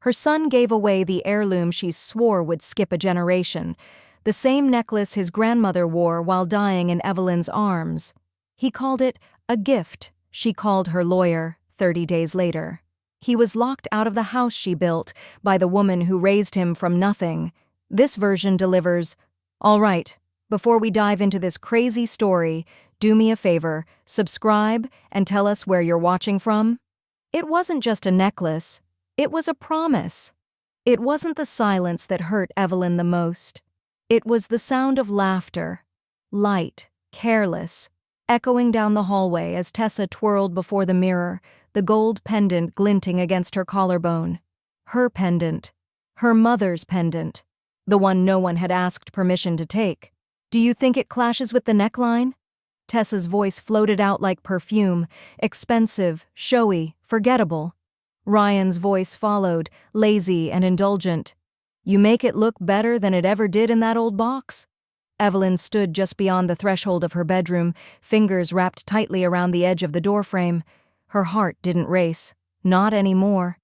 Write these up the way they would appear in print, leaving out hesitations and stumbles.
Her son gave away the heirloom she swore would skip a generation, the same necklace his grandmother wore while dying in Evelyn's arms. He called it a gift, she called her lawyer 30 days later. He was locked out of the house she built by the woman who raised him from nothing. This version delivers, "All right, before we dive into this crazy story, do me a favor, subscribe and tell us where you're watching from." It wasn't just a necklace, it was a promise. It wasn't the silence that hurt Evelyn the most. It was the sound of laughter, light, careless, echoing down the hallway as Tessa twirled before the mirror, the gold pendant glinting against her collarbone. Her pendant. Her mother's pendant. The one no one had asked permission to take. "Do you think it clashes with the neckline?" Tessa's voice floated out like perfume, expensive, showy, forgettable. Ryan's voice followed, lazy and indulgent. "You make it look better than it ever did in that old box." Evelyn stood just beyond the threshold of her bedroom, fingers wrapped tightly around the edge of the doorframe. Her heart didn't race. Not anymore.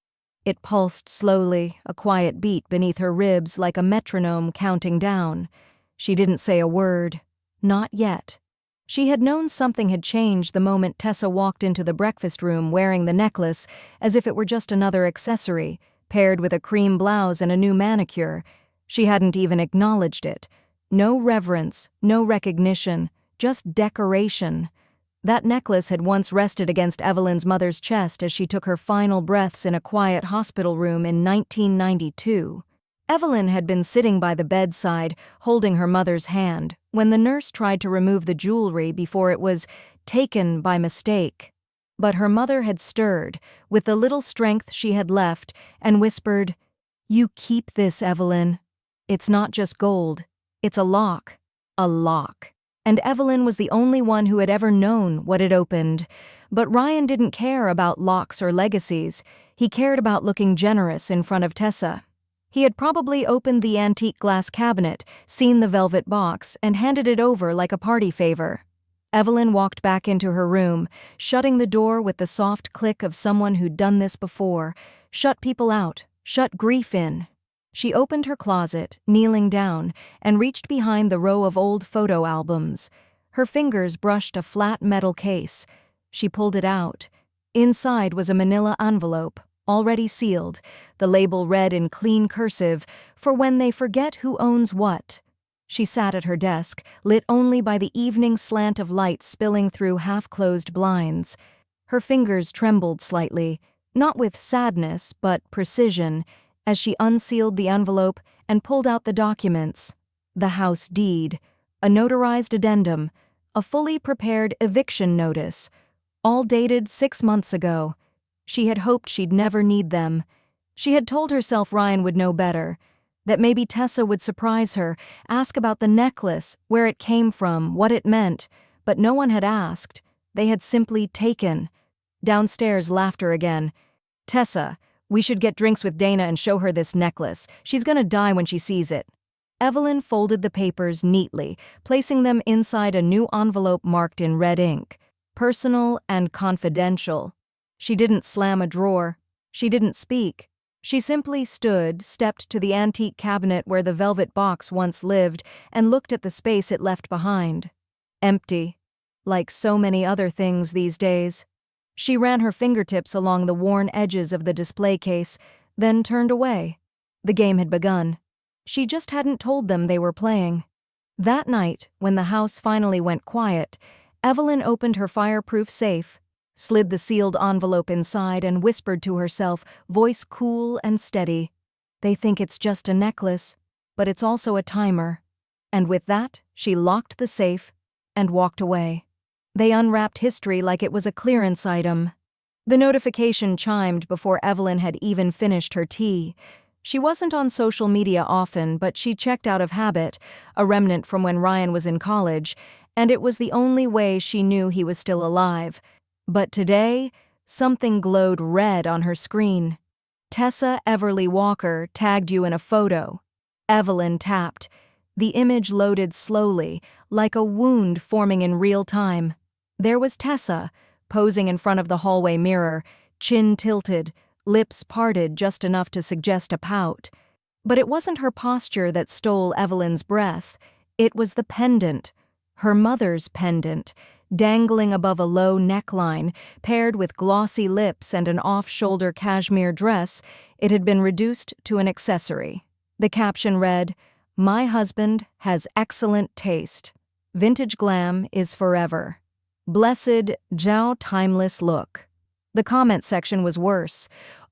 It pulsed slowly, a quiet beat beneath her ribs like a metronome counting down. She didn't say a word. Not yet. She had known something had changed the moment Tessa walked into the breakfast room wearing the necklace as if it were just another accessory, paired with a cream blouse and a new manicure. She hadn't even acknowledged it. No reverence, no recognition, just decoration. That necklace had once rested against Evelyn's mother's chest as she took her final breaths in a quiet hospital room in 1992. Evelyn had been sitting by the bedside, holding her mother's hand, when the nurse tried to remove the jewelry before it was taken by mistake. But her mother had stirred, with the little strength she had left, and whispered, "You keep this, Evelyn. It's not just gold. It's a lock." A lock. And Evelyn was the only one who had ever known what it opened. But Ryan didn't care about locks or legacies. He cared about looking generous in front of Tessa. He had probably opened the antique glass cabinet, seen the velvet box, and handed it over like a party favor. Evelyn walked back into her room, shutting the door with the soft click of someone who'd done this before, shut people out, shut grief in. She opened her closet, kneeling down, and reached behind the row of old photo albums. Her fingers brushed a flat metal case. She pulled it out. Inside was a manila envelope, already sealed, the label read in clean cursive, "For when they forget who owns what." She sat at her desk, lit only by the evening slant of light spilling through half-closed blinds. Her fingers trembled slightly, not with sadness, but precision, as she unsealed the envelope and pulled out the documents. The house deed, a notarized addendum, a fully prepared eviction notice, all dated 6 months ago. She had hoped she'd never need them. She had told herself Ryan would know better, that maybe Tessa would surprise her, ask about the necklace, where it came from, what it meant, but no one had asked. They had simply taken. Downstairs, laughter again. "Tessa, we should get drinks with Dana and show her this necklace. She's gonna die when she sees it." Evelyn folded the papers neatly, placing them inside a new envelope marked in red ink. Personal and confidential. She didn't slam a drawer. She didn't speak. She simply stood, stepped to the antique cabinet where the velvet box once lived, and looked at the space it left behind. Empty. Like so many other things these days. She ran her fingertips along the worn edges of the display case, then turned away. The game had begun. She just hadn't told them they were playing. That night, when the house finally went quiet, Evelyn opened her fireproof safe, slid the sealed envelope inside, and whispered to herself, voice cool and steady, "They think it's just a necklace, but it's also a timer." And with that, she locked the safe and walked away. They unwrapped history like it was a clearance item. The notification chimed before Evelyn had even finished her tea. She wasn't on social media often, but she checked out of habit, a remnant from when Ryan was in college, and it was the only way she knew he was still alive. But today, something glowed red on her screen. "Tessa Everly Walker tagged you in a photo." Evelyn tapped. The image loaded slowly, like a wound forming in real time. There was Tessa, posing in front of the hallway mirror, chin tilted, lips parted just enough to suggest a pout. But it wasn't her posture that stole Evelyn's breath. It was the pendant, her mother's pendant, dangling above a low neckline, paired with glossy lips and an off-shoulder cashmere dress. It had been reduced to an accessory. The caption read, "My husband has excellent taste. Vintage glam is forever. Blessed, Zhao timeless look." The comment section was worse.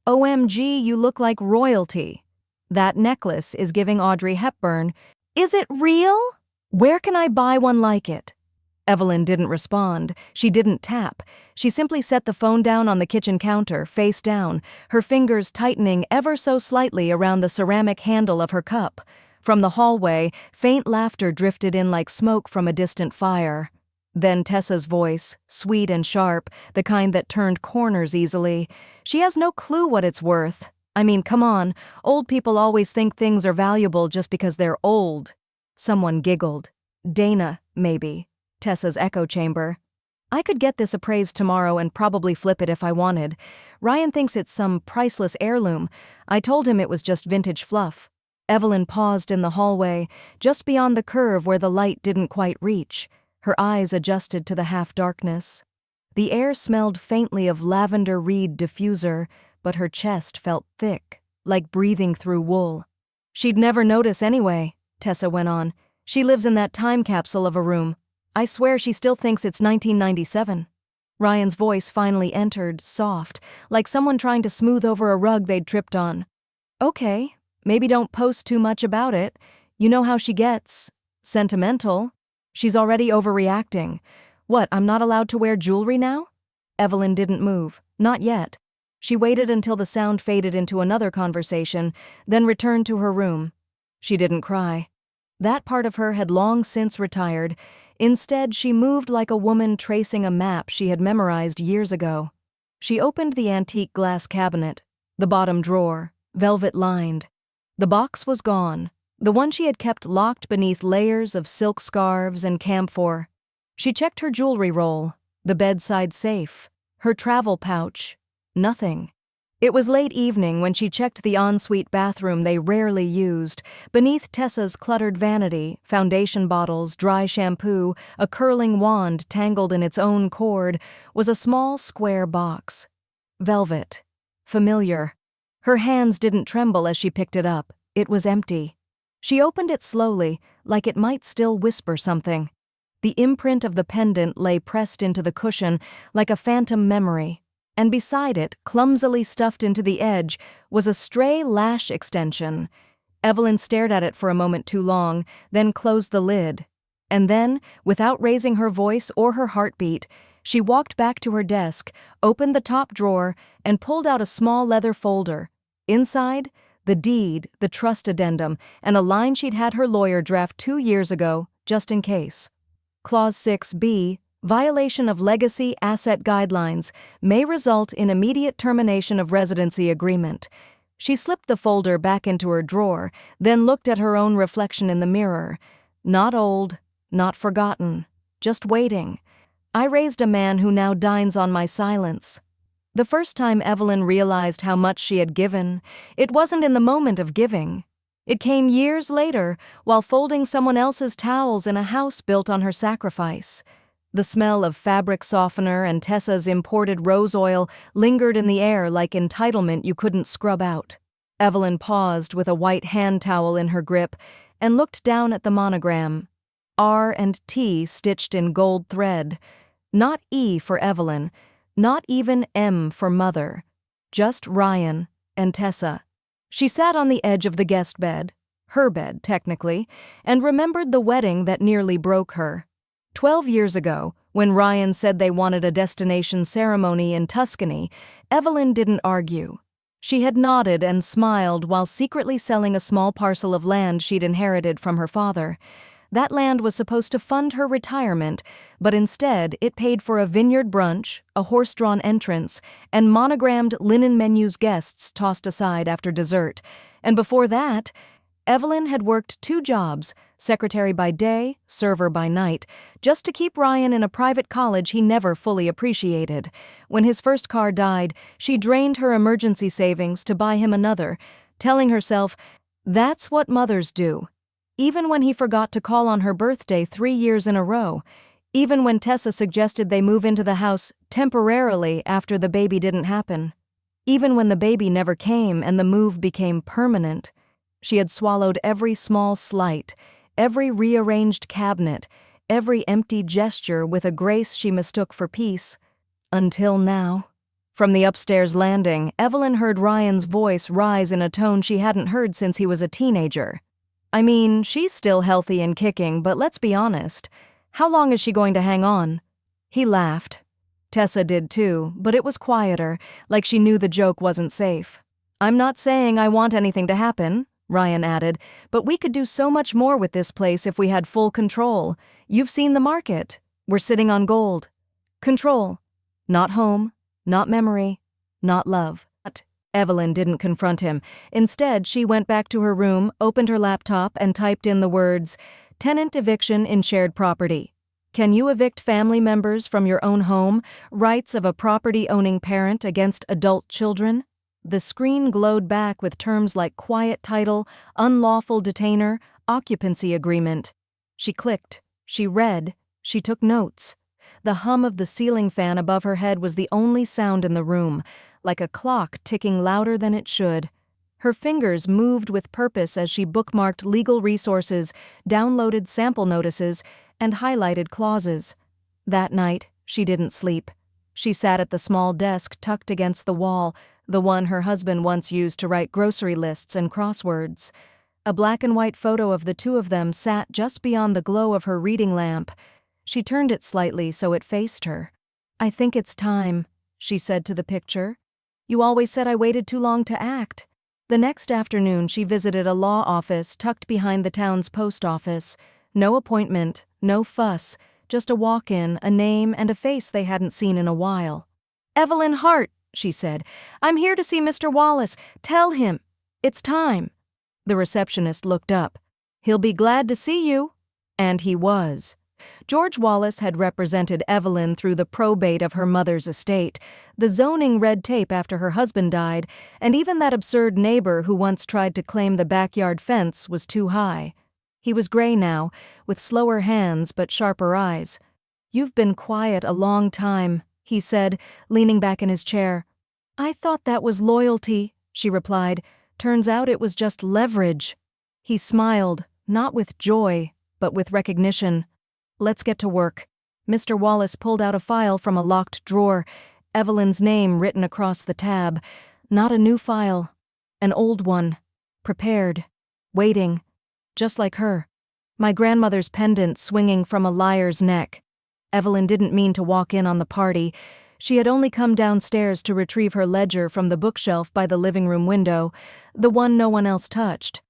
"OMG, you look like royalty. That necklace is giving Audrey Hepburn. Is it real? Where can I buy one like it?" Evelyn didn't respond. She didn't tap. She simply set the phone down on the kitchen counter, face down, her fingers tightening ever so slightly around the ceramic handle of her cup. From the hallway, faint laughter drifted in like smoke from a distant fire. Then Tessa's voice, sweet and sharp, the kind that turned corners easily. "She has no clue what it's worth. I mean, come on, old people always think things are valuable just because they're old." Someone giggled. Dana, maybe. Tessa's echo chamber. "I could get this appraised tomorrow and probably flip it if I wanted. Ryan thinks it's some priceless heirloom. I told him it was just vintage fluff." Evelyn paused in the hallway, just beyond the curve where the light didn't quite reach. Her eyes adjusted to the half-darkness. The air smelled faintly of lavender reed diffuser, but her chest felt thick, like breathing through wool. "She'd never notice anyway," Tessa went on. "She lives in that time capsule of a room. I swear she still thinks it's 1997. Ryan's voice finally entered, soft, like someone trying to smooth over a rug they'd tripped on. "Okay, maybe don't post too much about it. You know how she gets. Sentimental. She's already overreacting. What, I'm not allowed to wear jewelry now?" Evelyn didn't move. Not yet. She waited until the sound faded into another conversation, then returned to her room. She didn't cry. That part of her had long since retired. Instead, she moved like a woman tracing a map she had memorized years ago. She opened the antique glass cabinet, the bottom drawer, velvet-lined. The box was gone, the one she had kept locked beneath layers of silk scarves and camphor. She checked her jewelry roll, the bedside safe, her travel pouch. Nothing. It was late evening when she checked the ensuite bathroom they rarely used. Beneath Tessa's cluttered vanity, foundation bottles, dry shampoo, a curling wand tangled in its own cord, was a small square box. Velvet. Familiar. Her hands didn't tremble as she picked it up. It was empty. She opened it slowly, like it might still whisper something. The imprint of the pendant lay pressed into the cushion like a phantom memory. And beside it, clumsily stuffed into the edge, was a stray lash extension. Evelyn stared at it for a moment too long, then closed the lid. And then, without raising her voice or her heartbeat, she walked back to her desk, opened the top drawer, and pulled out a small leather folder. Inside, the deed, the trust addendum, and a line she'd had her lawyer draft 2 years ago, just in case. Clause 6B, violation of legacy asset guidelines may result in immediate termination of residency agreement. She slipped the folder back into her drawer, then looked at her own reflection in the mirror. Not old, not forgotten, just waiting. I raised a man who now dines on my silence. The first time Evelyn realized how much she had given, it wasn't in the moment of giving. It came years later, while folding someone else's towels in a house built on her sacrifice. The smell of fabric softener and Tessa's imported rose oil lingered in the air like entitlement you couldn't scrub out. Evelyn paused with a white hand towel in her grip and looked down at the monogram. R and T stitched in gold thread. Not E for Evelyn, not even M for Mother. Just Ryan and Tessa. She sat on the edge of the guest bed, her bed technically, and remembered the wedding that nearly broke her. 12 years ago, when Ryan said they wanted a destination ceremony in Tuscany, Evelyn didn't argue. She had nodded and smiled while secretly selling a small parcel of land she'd inherited from her father. That land was supposed to fund her retirement, but instead it paid for a vineyard brunch, a horse-drawn entrance, and monogrammed linen menus guests tossed aside after dessert. And before that, Evelyn had worked 2 jobs, secretary by day, server by night, just to keep Ryan in a private college he never fully appreciated. When his first car died, she drained her emergency savings to buy him another, telling herself, "That's what mothers do." Even when he forgot to call on her birthday 3 years in a row, even when Tessa suggested they move into the house temporarily after the baby didn't happen, even when the baby never came and the move became permanent, she had swallowed every small slight, every rearranged cabinet, every empty gesture with a grace she mistook for peace. Until now. From the upstairs landing, Evelyn heard Ryan's voice rise in a tone she hadn't heard since he was a teenager. "I mean, she's still healthy and kicking, but let's be honest. How long is she going to hang on?" He laughed. Tessa did too, but it was quieter, like she knew the joke wasn't safe. "I'm not saying I want anything to happen," Ryan added, "but we could do so much more with this place if we had full control. You've seen the market. We're sitting on gold. Control. Not home, not memory, not love." Evelyn didn't confront him. Instead, she went back to her room, opened her laptop, and typed in the words, "Tenant eviction in shared property. Can you evict family members from your own home? Rights of a property-owning parent against adult children?" The screen glowed back with terms like quiet title, unlawful detainer, occupancy agreement. She clicked. She read. She took notes. The hum of the ceiling fan above her head was the only sound in the room, like a clock ticking louder than it should. Her fingers moved with purpose as she bookmarked legal resources, downloaded sample notices, and highlighted clauses. That night, she didn't sleep. She sat at the small desk tucked against the wall, the one her husband once used to write grocery lists and crosswords. A black and white photo of the two of them sat just beyond the glow of her reading lamp. She turned it slightly so it faced her. "I think it's time," she said to the picture. "You always said I waited too long to act." The next afternoon, she visited a law office tucked behind the town's post office. No appointment, no fuss, just a walk-in, a name, and a face they hadn't seen in a while. "Evelyn Hart," she said. "I'm here to see Mr. Wallace. Tell him. It's time." The receptionist looked up. "He'll be glad to see you." And he was. George Wallace had represented Evelyn through the probate of her mother's estate, the zoning red tape after her husband died, and even that absurd neighbor who once tried to claim the backyard fence was too high. He was gray now, with slower hands but sharper eyes. "You've been quiet a long time," he said, leaning back in his chair. "I thought that was loyalty," she replied. "Turns out it was just leverage." He smiled, not with joy, but with recognition. "Let's get to work." Mr. Wallace pulled out a file from a locked drawer, Evelyn's name written across the tab. Not a new file. An old one. Prepared. Waiting. Just like her. My grandmother's pendant swinging from a liar's neck. Evelyn didn't mean to walk in on the party. She had only come downstairs to retrieve her ledger from the bookshelf by the living room window, the one no one else touched.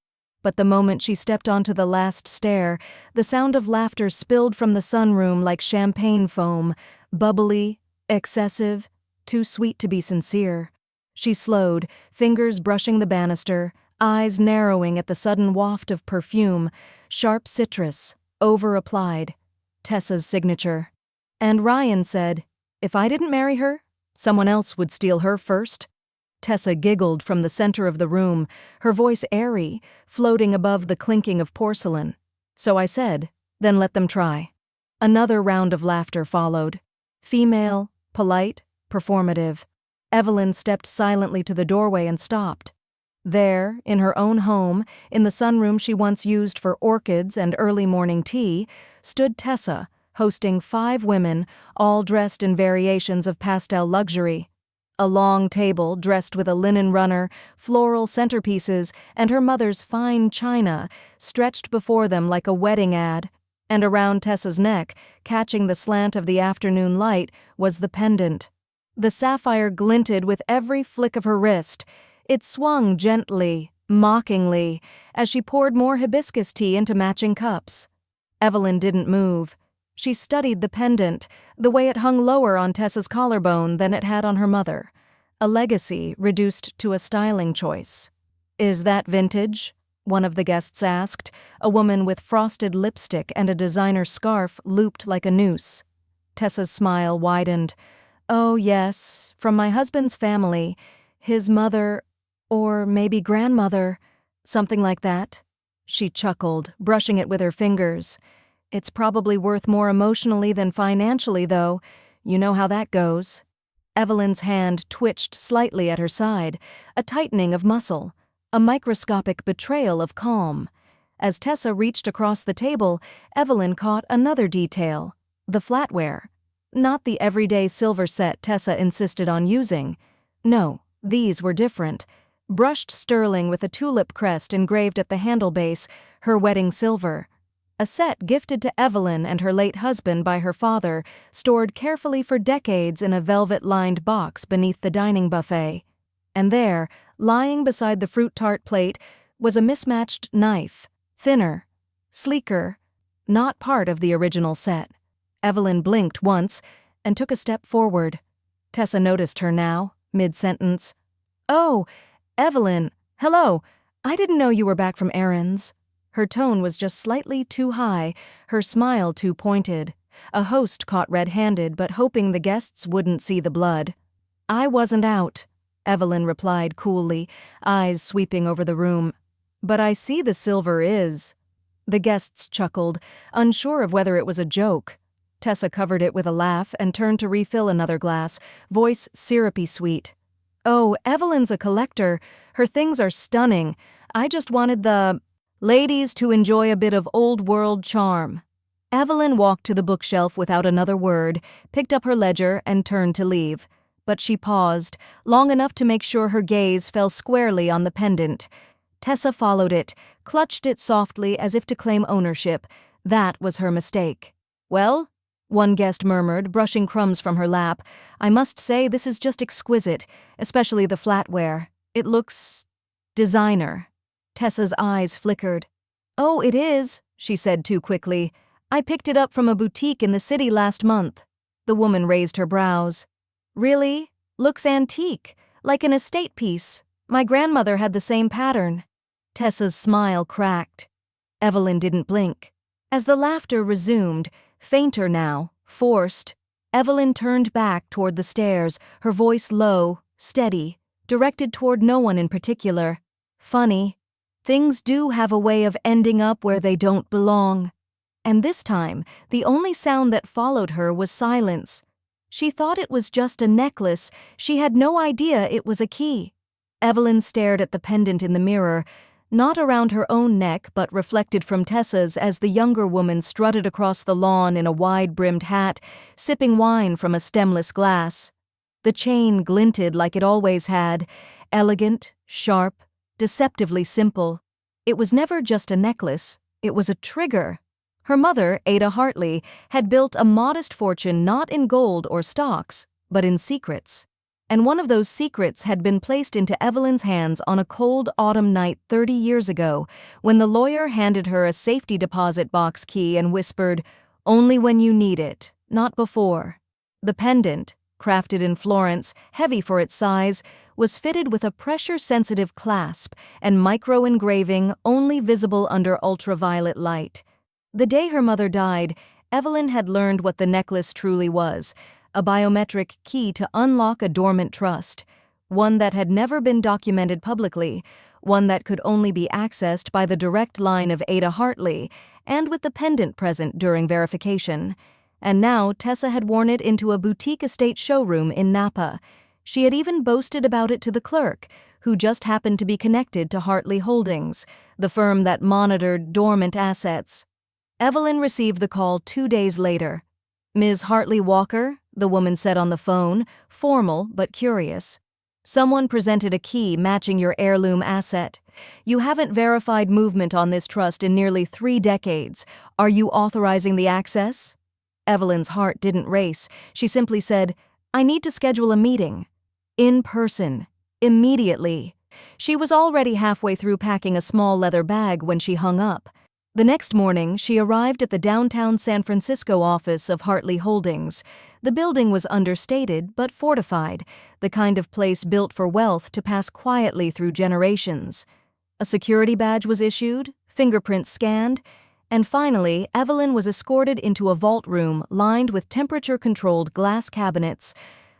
But the moment she stepped onto the last stair, the sound of laughter spilled from the sunroom like champagne foam, bubbly, excessive, too sweet to be sincere. She slowed, fingers brushing the banister, eyes narrowing at the sudden waft of perfume, sharp citrus, over-applied. Tessa's signature. And Ryan said, "If I didn't marry her, someone else would steal her first." Tessa giggled from the center of the room, her voice airy, floating above the clinking of porcelain. "So I said, then let them try." Another round of laughter followed. Female, polite, performative. Evelyn stepped silently to the doorway and stopped. There, in her own home, in the sunroom she once used for orchids and early morning tea, stood Tessa, hosting 5 women, all dressed in variations of pastel luxury. A long table dressed with a linen runner, floral centerpieces, and her mother's fine china stretched before them like a wedding ad, and around Tessa's neck, catching the slant of the afternoon light, was the pendant. The sapphire glinted with every flick of her wrist. It swung gently, mockingly, as she poured more hibiscus tea into matching cups. Evelyn didn't move. She studied the pendant, the way it hung lower on Tessa's collarbone than it had on her mother. A legacy reduced to a styling choice. "Is that vintage?" one of the guests asked, a woman with frosted lipstick and a designer scarf looped like a noose. Tessa's smile widened. Oh, yes, from my husband's family. His mother, or maybe grandmother, something like that. She chuckled, brushing it with her fingers. It's probably worth more emotionally than financially, though. You know how that goes. Evelyn's hand twitched slightly at her side, a tightening of muscle, a microscopic betrayal of calm. As Tessa reached across the table, Evelyn caught another detail, the flatware. Not the everyday silver set Tessa insisted on using. No, these were different. Brushed sterling with a tulip crest engraved at the handle base, her wedding silver. A set gifted to Evelyn and her late husband by her father, stored carefully for decades in a velvet-lined box beneath the dining buffet. And there, lying beside the fruit tart plate, was a mismatched knife, thinner, sleeker, not part of the original set. Evelyn blinked once and took a step forward. Tessa noticed her now, mid-sentence. Oh, Evelyn, hello. I didn't know you were back from errands. Her tone was just slightly too high, her smile too pointed. A host caught red-handed, but hoping the guests wouldn't see the blood. I wasn't out, Evelyn replied coolly, eyes sweeping over the room. But I see the silver is. The guests chuckled, unsure of whether it was a joke. Tessa covered it with a laugh and turned to refill another glass, voice syrupy sweet. Oh, Evelyn's a collector. Her things are stunning. I just wanted the ladies to enjoy a bit of old-world charm. Evelyn walked to the bookshelf without another word, picked up her ledger, and turned to leave. But she paused, long enough to make sure her gaze fell squarely on the pendant. Tessa followed it, clutched it softly as if to claim ownership. That was her mistake. Well? One guest murmured, brushing crumbs from her lap. I must say this is just exquisite, especially the flatware. It looks designer. Tessa's eyes flickered. Oh, it is, she said too quickly. I picked it up from a boutique in the city last month. The woman raised her brows. Really? Looks antique, like an estate piece. My grandmother had the same pattern. Tessa's smile cracked. Evelyn didn't blink. As the laughter resumed, fainter now, forced, Evelyn turned back toward the stairs, her voice low, steady, directed toward no one in particular. Funny. Things do have a way of ending up where they don't belong. And this time, the only sound that followed her was silence. She thought it was just a necklace. She had no idea it was a key. Evelyn stared at the pendant in the mirror, not around her own neck but reflected from Tessa's as the younger woman strutted across the lawn in a wide-brimmed hat, sipping wine from a stemless glass. The chain glinted like it always had, elegant, sharp, deceptively simple. It was never just a necklace, it was a trigger. Her mother, Ada Hartley, had built a modest fortune not in gold or stocks, but in secrets. And one of those secrets had been placed into Evelyn's hands on a cold autumn night 30 years ago, when the lawyer handed her a safety deposit box key and whispered, "Only when you need it, not before." The pendant, crafted in Florence, heavy for its size, was fitted with a pressure-sensitive clasp and micro-engraving only visible under ultraviolet light. The day her mother died, Evelyn had learned what the necklace truly was, a biometric key to unlock a dormant trust, one that had never been documented publicly, one that could only be accessed by the direct line of Ada Hartley, and with the pendant present during verification. And now Tessa had worn it into a boutique estate showroom in Napa. She had even boasted about it to the clerk, who just happened to be connected to Hartley Holdings, the firm that monitored dormant assets. Evelyn received the call 2 days later. "Ms. Hartley Walker," the woman said on the phone, formal but curious. "Someone presented a key matching your heirloom asset. You haven't verified movement on this trust in nearly 3 decades. Are you authorizing the access?" Evelyn's heart didn't race. She simply said, "I need to schedule a meeting. In person. Immediately." She was already halfway through packing a small leather bag when she hung up. The next morning, she arrived at the downtown San Francisco office of Hartley Holdings. The building was understated but fortified, the kind of place built for wealth to pass quietly through generations. A security badge was issued, fingerprints scanned, and finally, Evelyn was escorted into a vault room lined with temperature-controlled glass cabinets.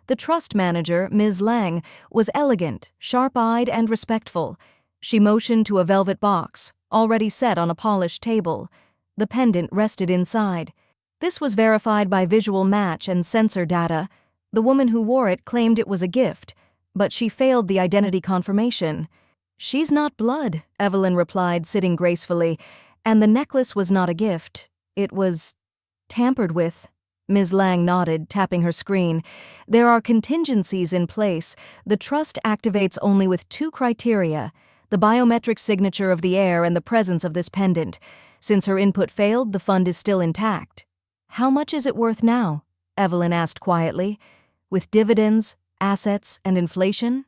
The trust manager, Ms. Lang, was elegant, sharp-eyed, and respectful. She motioned to a velvet box, already set on a polished table. The pendant rested inside. This was verified by visual match and sensor data. The woman who wore it claimed it was a gift, but she failed the identity confirmation. "She's not blood," Evelyn replied, sitting gracefully, "and the necklace was not a gift. It was tampered with." Ms. Lang nodded, tapping her screen. "There are contingencies in place. The trust activates only with two criteria: the biometric signature of the heir and the presence of this pendant. Since her input failed, the fund is still intact." "How much is it worth now?" Evelyn asked quietly. "With dividends, assets, and inflation?"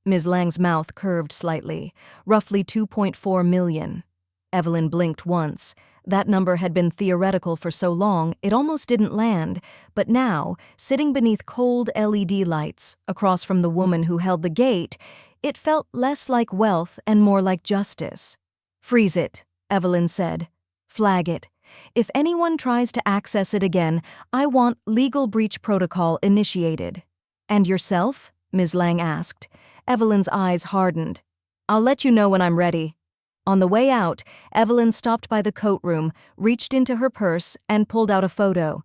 Ms. Lang's mouth curved slightly. "Roughly 2.4 million. Evelyn blinked once. That number had been theoretical for so long, it almost didn't land, but now, sitting beneath cold LED lights, across from the woman who held the gate, it felt less like wealth and more like justice. "Freeze it," Evelyn said. "Flag it. If anyone tries to access it again, I want legal breach protocol initiated." "And yourself?" Ms. Lang asked. Evelyn's eyes hardened. "I'll let you know when I'm ready." On the way out, Evelyn stopped by the coat room, reached into her purse, and pulled out a photo.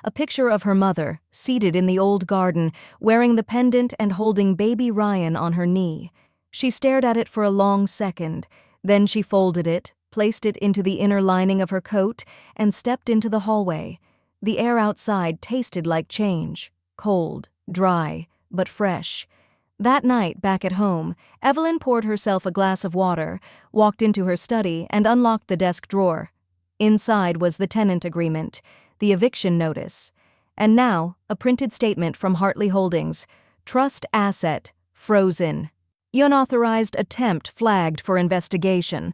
A picture of her mother, seated in the old garden, wearing the pendant and holding baby Ryan on her knee. She stared at it for a long second. Then she folded it, placed it into the inner lining of her coat, and stepped into the hallway. The air outside tasted like change. Cold, dry, but fresh. That night, back at home, Evelyn poured herself a glass of water, walked into her study, and unlocked the desk drawer. Inside was the tenant agreement, the eviction notice, and now a printed statement from Hartley Holdings. Trust asset, frozen. Unauthorized attempt flagged for investigation.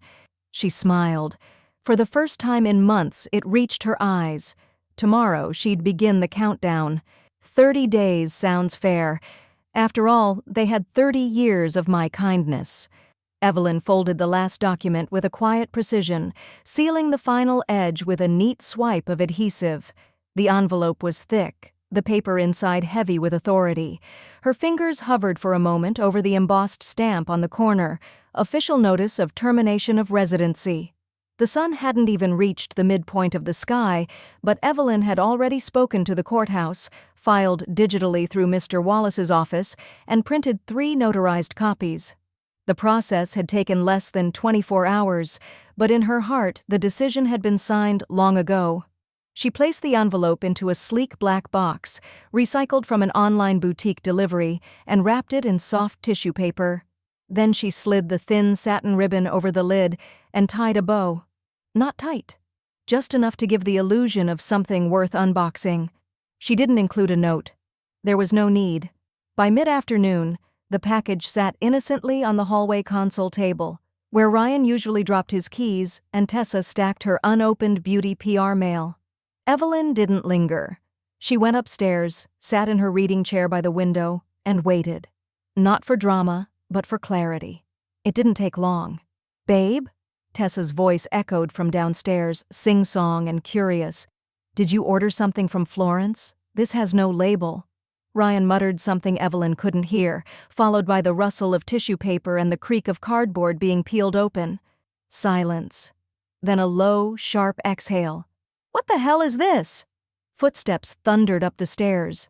She smiled. For the first time in months, it reached her eyes. Tomorrow, she'd begin the countdown. 30 days sounds fair. After all, they had 30 years of my kindness. Evelyn folded the last document with a quiet precision, sealing the final edge with a neat swipe of adhesive. The envelope was thick, the paper inside heavy with authority. Her fingers hovered for a moment over the embossed stamp on the corner, official notice of termination of residency. The sun hadn't even reached the midpoint of the sky, but Evelyn had already spoken to the courthouse, filed digitally through Mr. Wallace's office, and printed 3 notarized copies. The process had taken less than 24 hours, but in her heart the decision had been signed long ago. She placed the envelope into a sleek black box, recycled from an online boutique delivery, and wrapped it in soft tissue paper. Then she slid the thin satin ribbon over the lid and tied a bow. Not tight, just enough to give the illusion of something worth unboxing. She didn't include a note. There was no need. By mid-afternoon, the package sat innocently on the hallway console table, where Ryan usually dropped his keys and Tessa stacked her unopened beauty PR mail. Evelyn didn't linger. She went upstairs, sat in her reading chair by the window, and waited. Not for drama, but for clarity. It didn't take long. "Babe?" Tessa's voice echoed from downstairs, sing-song and curious. "Did you order something from Florence? This has no label." Ryan muttered something Evelyn couldn't hear, followed by the rustle of tissue paper and the creak of cardboard being peeled open. Silence. Then a low, sharp exhale. "What the hell is this?" Footsteps thundered up the stairs.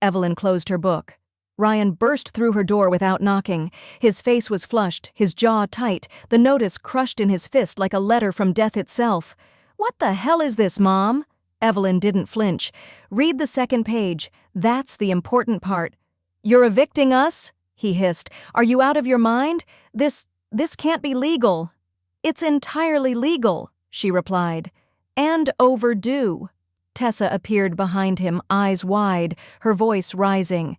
Evelyn closed her book. Ryan burst through her door without knocking. His face was flushed, his jaw tight, the notice crushed in his fist like a letter from death itself. "What the hell is this, Mom?" Evelyn didn't flinch. "Read the second page. That's the important part." "You're evicting us?" he hissed. "Are you out of your mind? This can't be legal." "It's entirely legal," she replied. "And overdue." Tessa appeared behind him, eyes wide, her voice rising.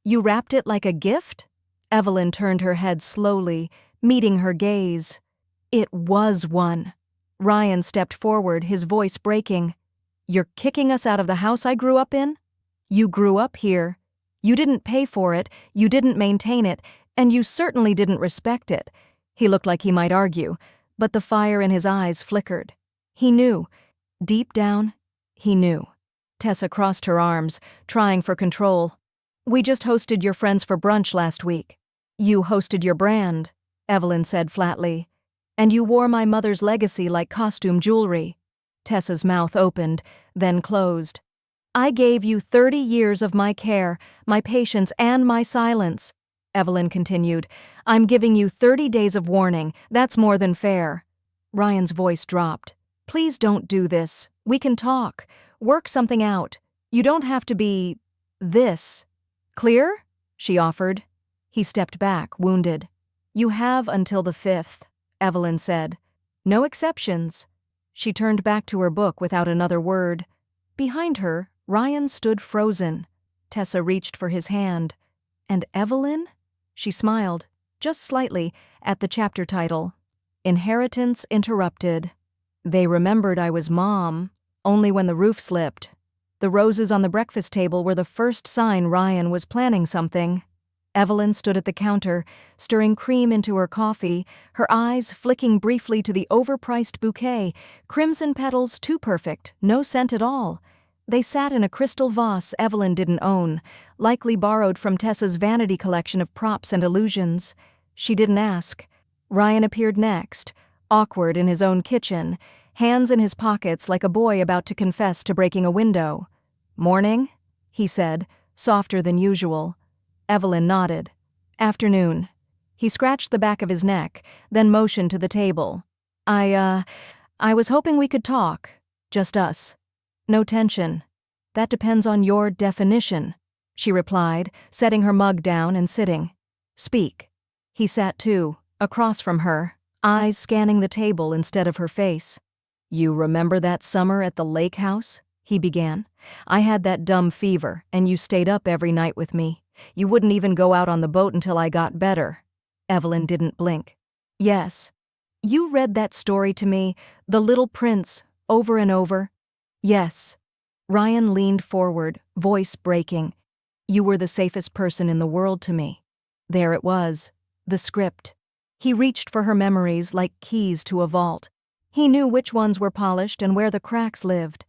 "You wrapped it like a gift?" Evelyn turned her head slowly, meeting her gaze. "It was one." Ryan stepped forward, his voice breaking. "You're kicking us out of the house I grew up in? You grew up here. You didn't pay for it, you didn't maintain it, and you certainly didn't respect it. He looked like he might argue, but the fire in his eyes flickered. He knew. Deep down, he knew. Tessa crossed her arms, trying for control. "We just hosted your friends for brunch last week." "You hosted your brand," Evelyn said flatly. "And you wore my mother's legacy like costume jewelry." Tessa's mouth opened, then closed. "I gave you 30 years of my care, my patience, and my silence," Evelyn continued. "I'm giving you 30 days of warning. That's more than fair." Ryan's voice dropped. "Please don't do this. We can talk. Work something out. You don't have to be this. Clear?" she offered. He stepped back, wounded. "You have until the 5th, Evelyn said. "No exceptions." She turned back to her book without another word. Behind her, Ryan stood frozen. Tessa reached for his hand. "And Evelyn?" She smiled, just slightly, at the chapter title. "Inheritance Interrupted." "They remembered I was mom, only when the roof slipped." The roses on the breakfast table were the first sign Ryan was planning something. Evelyn stood at the counter, stirring cream into her coffee, her eyes flicking briefly to the overpriced bouquet, crimson petals too perfect, no scent at all. They sat in a crystal vase Evelyn didn't own, likely borrowed from Tessa's vanity collection of props and illusions. She didn't ask. Ryan appeared next, awkward in his own kitchen, hands in his pockets like a boy about to confess to breaking a window. "Morning?" he said, softer than usual. Evelyn nodded. "Afternoon." He scratched the back of his neck, then motioned to the table. I was hoping we could talk. Just us. No tension." "That depends on your definition," she replied, setting her mug down and sitting. "Speak." He sat too, across from her, eyes scanning the table instead of her face. "You remember that summer at the lake house?" he began. "I had that dumb fever, and you stayed up every night with me. You wouldn't even go out on the boat until I got better." Evelyn didn't blink. "Yes. You read that story to me, The Little Prince, over and over." "Yes." Ryan leaned forward, voice breaking. "You were the safest person in the world to me." There it was, the script. He reached for her memories like keys to a vault. He knew which ones were polished and where the cracks lived.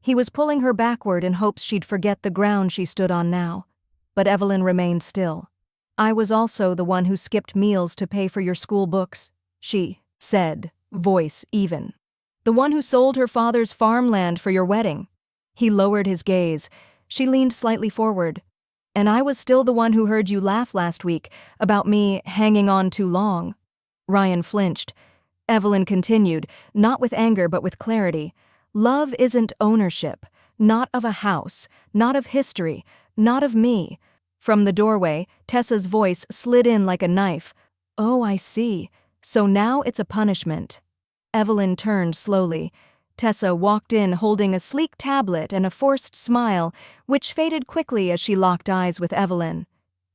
He was pulling her backward in hopes she'd forget the ground she stood on now. But Evelyn remained still. "I was also the one who skipped meals to pay for your school books," she said, voice even. "The one who sold her father's farmland for your wedding." He lowered his gaze. She leaned slightly forward. "And I was still the one who heard you laugh last week about me hanging on too long." Ryan flinched. Evelyn continued, not with anger but with clarity. "Love isn't ownership, not of a house, not of history, not of me." From the doorway, Tessa's voice slid in like a knife. "Oh, I see. So now it's a punishment." Evelyn turned slowly. Tessa walked in holding a sleek tablet and a forced smile, which faded quickly as she locked eyes with Evelyn.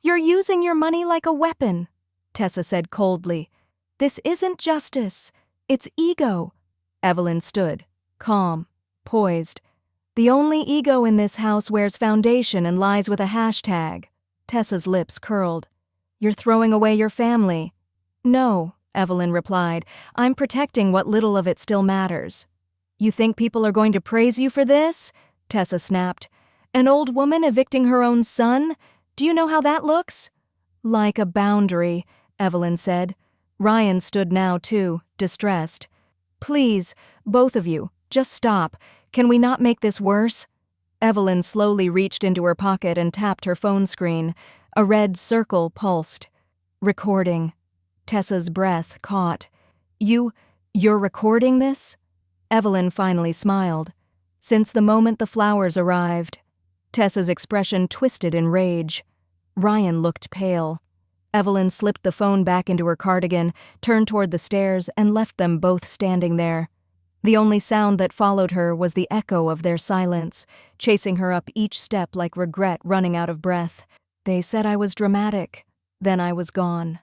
"You're using your money like a weapon," Tessa said coldly. "This isn't justice. It's ego." Evelyn stood, calm, poised. "The only ego in this house wears foundation and lies with a hashtag." Tessa's lips curled. "You're throwing away your family." "No," Evelyn replied. "I'm protecting what little of it still matters." "You think people are going to praise you for this?" Tessa snapped. "An old woman evicting her own son? Do you know how that looks?" "Like a boundary," Evelyn said. Ryan stood now too, distressed. "Please, both of you, just stop. Can we not make this worse?" Evelyn slowly reached into her pocket and tapped her phone screen. A red circle pulsed. "Recording." Tessa's breath caught. You're recording this?" Evelyn finally smiled. "Since the moment the flowers arrived." Tessa's expression twisted in rage. Ryan looked pale. Evelyn slipped the phone back into her cardigan, turned toward the stairs, and left them both standing there. The only sound that followed her was the echo of their silence, chasing her up each step like regret running out of breath. "They said I was dramatic. Then I was gone."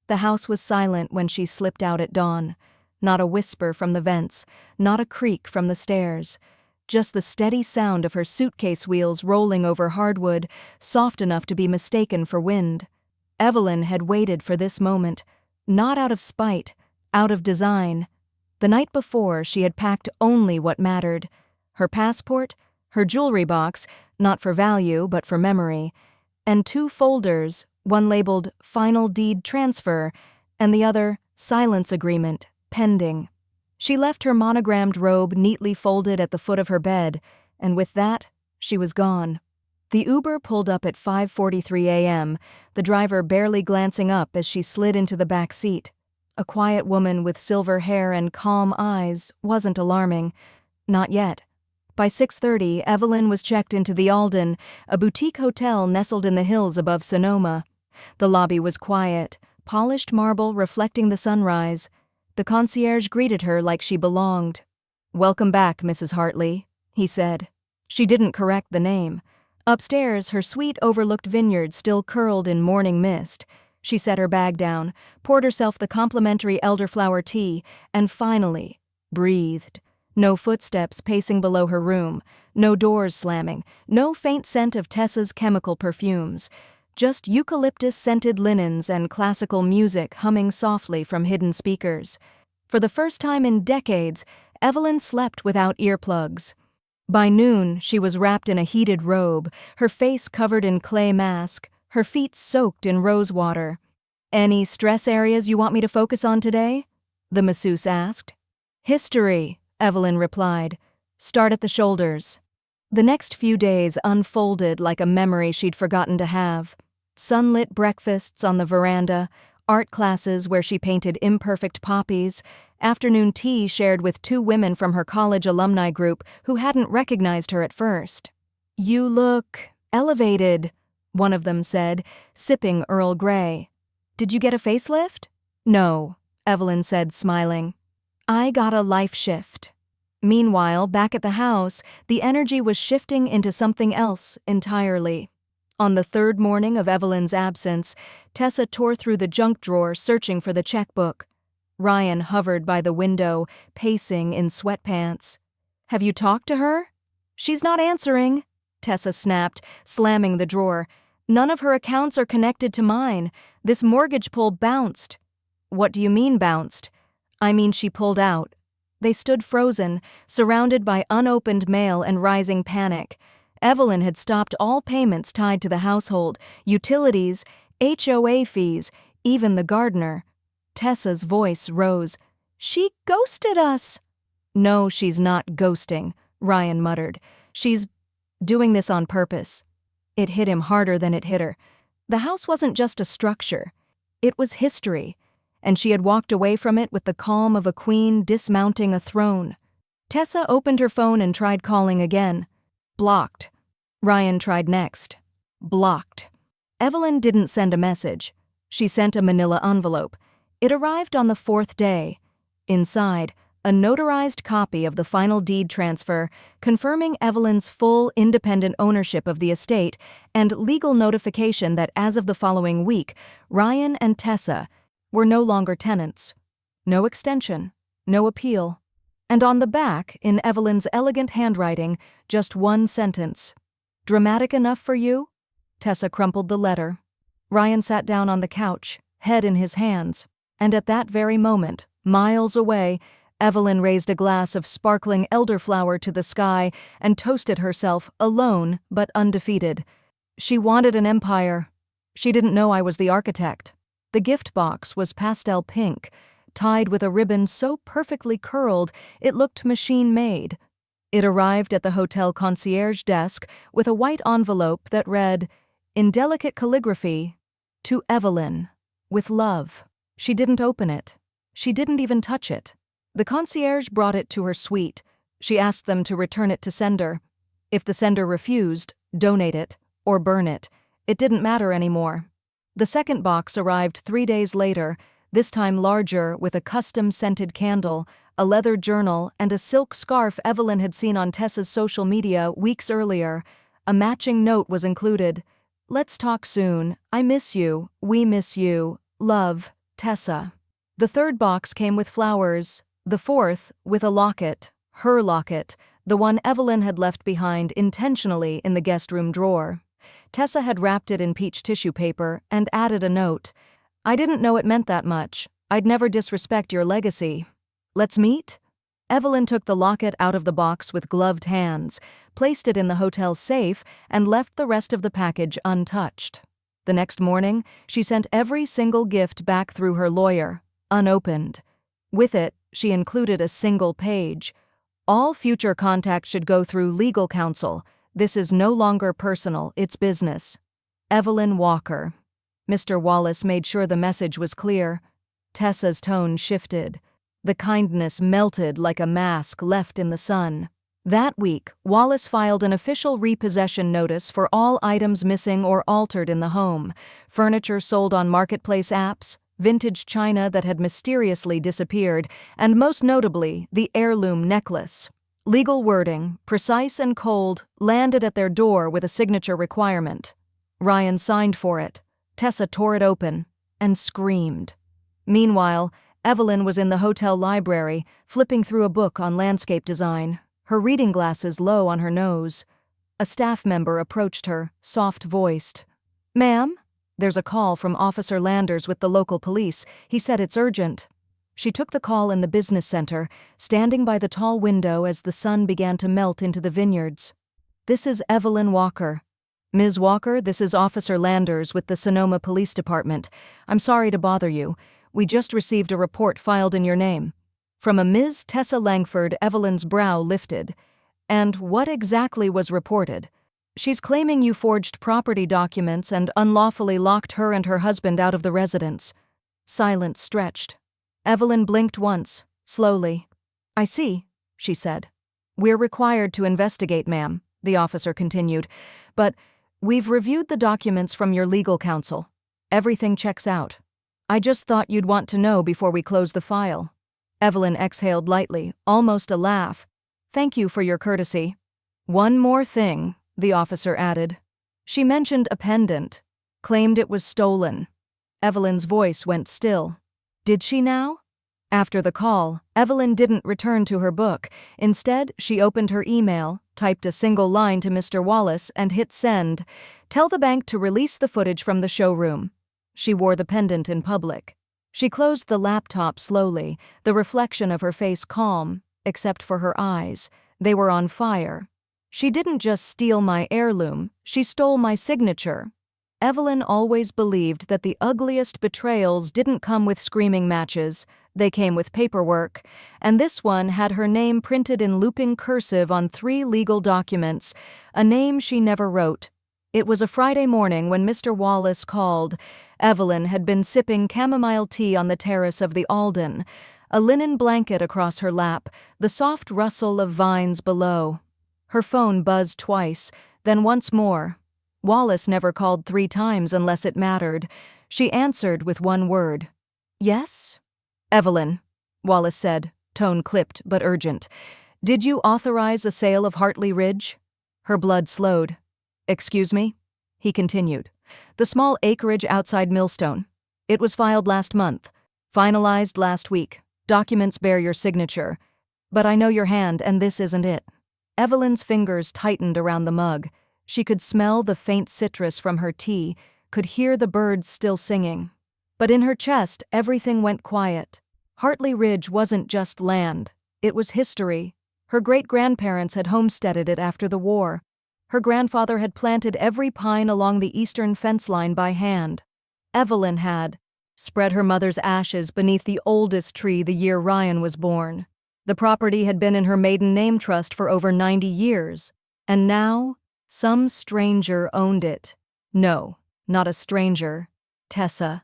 The house was silent when she slipped out at dawn. Not a whisper from the vents, not a creak from the stairs. Just the steady sound of her suitcase wheels rolling over hardwood, soft enough to be mistaken for wind. Evelyn had waited for this moment. Not out of spite, out of design. The night before, she had packed only what mattered. Her passport, her jewelry box, not for value but for memory, and 2 folders, one labeled Final Deed Transfer and the other Silence Agreement, Pending. She left her monogrammed robe neatly folded at the foot of her bed, and with that, she was gone. The Uber pulled up at 5:43 a.m., the driver barely glancing up as she slid into the back seat. A quiet woman with silver hair and calm eyes wasn't alarming. Not yet. By 6:30, Evelyn was checked into the Alden, a boutique hotel nestled in the hills above Sonoma. The lobby was quiet, polished marble reflecting the sunrise. The concierge greeted her like she belonged. "Welcome back, Mrs. Hartley," he said. She didn't correct the name. Upstairs, her suite overlooked vineyards still curled in morning mist. She set her bag down, poured herself the complimentary elderflower tea, and finally breathed. No footsteps pacing below her room, no doors slamming, no faint scent of Tessa's chemical perfumes. Just eucalyptus-scented linens and classical music humming softly from hidden speakers. For the first time in decades, Evelyn slept without earplugs. By noon, she was wrapped in a heated robe, her face covered in clay mask, her feet soaked in rose water. "Any stress areas you want me to focus on today?" the masseuse asked. "History," Evelyn replied. "Start at the shoulders." The next few days unfolded like a memory she'd forgotten to have. Sunlit breakfasts on the veranda, art classes where she painted imperfect poppies, afternoon tea shared with 2 women from her college alumni group who hadn't recognized her at first. "You look elevated," one of them said, sipping Earl Grey. "Did you get a facelift?" "No," Evelyn said, smiling. "I got a life shift." Meanwhile, back at the house, the energy was shifting into something else entirely. On the 3rd morning of Evelyn's absence, Tessa tore through the junk drawer searching for the checkbook. Ryan hovered by the window, pacing in sweatpants. "Have you talked to her?" "She's not answering," Tessa snapped, slamming the drawer. "None of her accounts are connected to mine. This mortgage pull bounced." "What do you mean bounced?" "I mean she pulled out." They stood frozen, surrounded by unopened mail and rising panic. Evelyn had stopped all payments tied to the household, utilities, HOA fees, even the gardener. Tessa's voice rose. "She ghosted us." "No, she's not ghosting," Ryan muttered. "She's doing this on purpose." It hit him harder than it hit her. The house wasn't just a structure. It was history, and she had walked away from it with the calm of a queen dismounting a throne. Tessa opened her phone and tried calling again. Blocked. Ryan tried next. Blocked. Evelyn didn't send a message. She sent a manila envelope. It arrived on the 4th day. Inside, a notarized copy of the final deed transfer confirming Evelyn's full independent ownership of the estate and legal notification that as of the following week, Ryan and Tessa were no longer tenants. No extension, no appeal. And on the back, in Evelyn's elegant handwriting, just one sentence. "Dramatic enough for you?" Tessa crumpled the letter. Ryan sat down on the couch, head in his hands, and at that very moment, miles away, Evelyn raised a glass of sparkling elderflower to the sky and toasted herself, alone but undefeated. She wanted an empire. She didn't know I was the architect. The gift box was pastel pink, tied with a ribbon so perfectly curled it looked machine-made. It arrived at the hotel concierge desk with a white envelope that read, in delicate calligraphy, "To Evelyn, with love." She didn't open it. She didn't even touch it. The concierge brought it to her suite. She asked them to return it to sender. If the sender refused, donate it, or burn it. It didn't matter anymore. The second box arrived 3 days later, this time larger, with a custom-scented candle, a leather journal, and a silk scarf Evelyn had seen on Tessa's social media weeks earlier. A matching note was included. "Let's talk soon. I miss you. We miss you. Love, Tessa." The third box came with flowers. The fourth, with a locket, her locket, the one Evelyn had left behind intentionally in the guest room drawer. Tessa had wrapped it in peach tissue paper and added a note. "I didn't know it meant that much. I'd never disrespect your legacy. Let's meet?" Evelyn took the locket out of the box with gloved hands, placed it in the hotel's safe, and left the rest of the package untouched. The next morning, she sent every single gift back through her lawyer, unopened. With it, she included a single page. "All future contacts should go through legal counsel. This is no longer personal, it's business. Evelyn Walker." Mr. Wallace made sure the message was clear. Tessa's tone shifted. The kindness melted like a mask left in the sun. That week, Wallace filed an official repossession notice for all items missing or altered in the home: furniture sold on marketplace apps, vintage china that had mysteriously disappeared, and most notably, the heirloom necklace. Legal wording, precise and cold, landed at their door with a signature requirement. Ryan signed for it. Tessa tore it open and screamed. Meanwhile, Evelyn was in the hotel library, flipping through a book on landscape design, her reading glasses low on her nose. A staff member approached her, soft-voiced. "Ma'am?" "There's a call from Officer Landers with the local police. He said it's urgent." She took the call in the business center, standing by the tall window as the sun began to melt into the vineyards. "This is Evelyn Walker." "Ms. Walker, this is Officer Landers with the Sonoma Police Department. I'm sorry to bother you. We just received a report filed in your name." From a Ms. Tessa Langford, Evelyn's brow lifted. "And what exactly was reported?" "She's claiming you forged property documents and unlawfully locked her and her husband out of the residence." Silence stretched. Evelyn blinked once, slowly. "I see," she said. "We're required to investigate, ma'am," the officer continued, "but we've reviewed the documents from your legal counsel. Everything checks out. I just thought you'd want to know before we close the file." Evelyn exhaled lightly, almost a laugh. "Thank you for your courtesy." "One more thing," the officer added. "She mentioned a pendant, claimed it was stolen." Evelyn's voice went still. "Did she now?" After the call, Evelyn didn't return to her book. Instead, she opened her email, typed a single line to Mr. Wallace, and hit send. "Tell the bank to release the footage from the showroom." She wore the pendant in public. She closed the laptop slowly, the reflection of her face calm, except for her eyes. They were on fire. "She didn't just steal my heirloom, she stole my signature." Evelyn always believed that the ugliest betrayals didn't come with screaming matches, they came with paperwork, and this one had her name printed in looping cursive on 3 legal documents, a name she never wrote. It was a Friday morning when Mr. Wallace called. Evelyn had been sipping chamomile tea on the terrace of the Alden, a linen blanket across her lap, the soft rustle of vines below. Her phone buzzed twice, then once more. Wallace never called 3 times unless it mattered. She answered with one word. "Yes?" "Evelyn," Wallace said, tone clipped but urgent. "Did you authorize a sale of Hartley Ridge?" Her blood slowed. "Excuse me?" He continued. "The small acreage outside Millstone. It was filed last month. Finalized last week. Documents bear your signature. But I know your hand, and this isn't it." Evelyn's fingers tightened around the mug. She could smell the faint citrus from her tea, could hear the birds still singing. But in her chest, everything went quiet. Hartley Ridge wasn't just land. It was history. Her great-grandparents had homesteaded it after the war. Her grandfather had planted every pine along the eastern fence line by hand. Evelyn had spread her mother's ashes beneath the oldest tree the year Ryan was born. The property had been in her maiden name trust for over 90 years. And now, some stranger owned it. No, not a stranger. Tessa.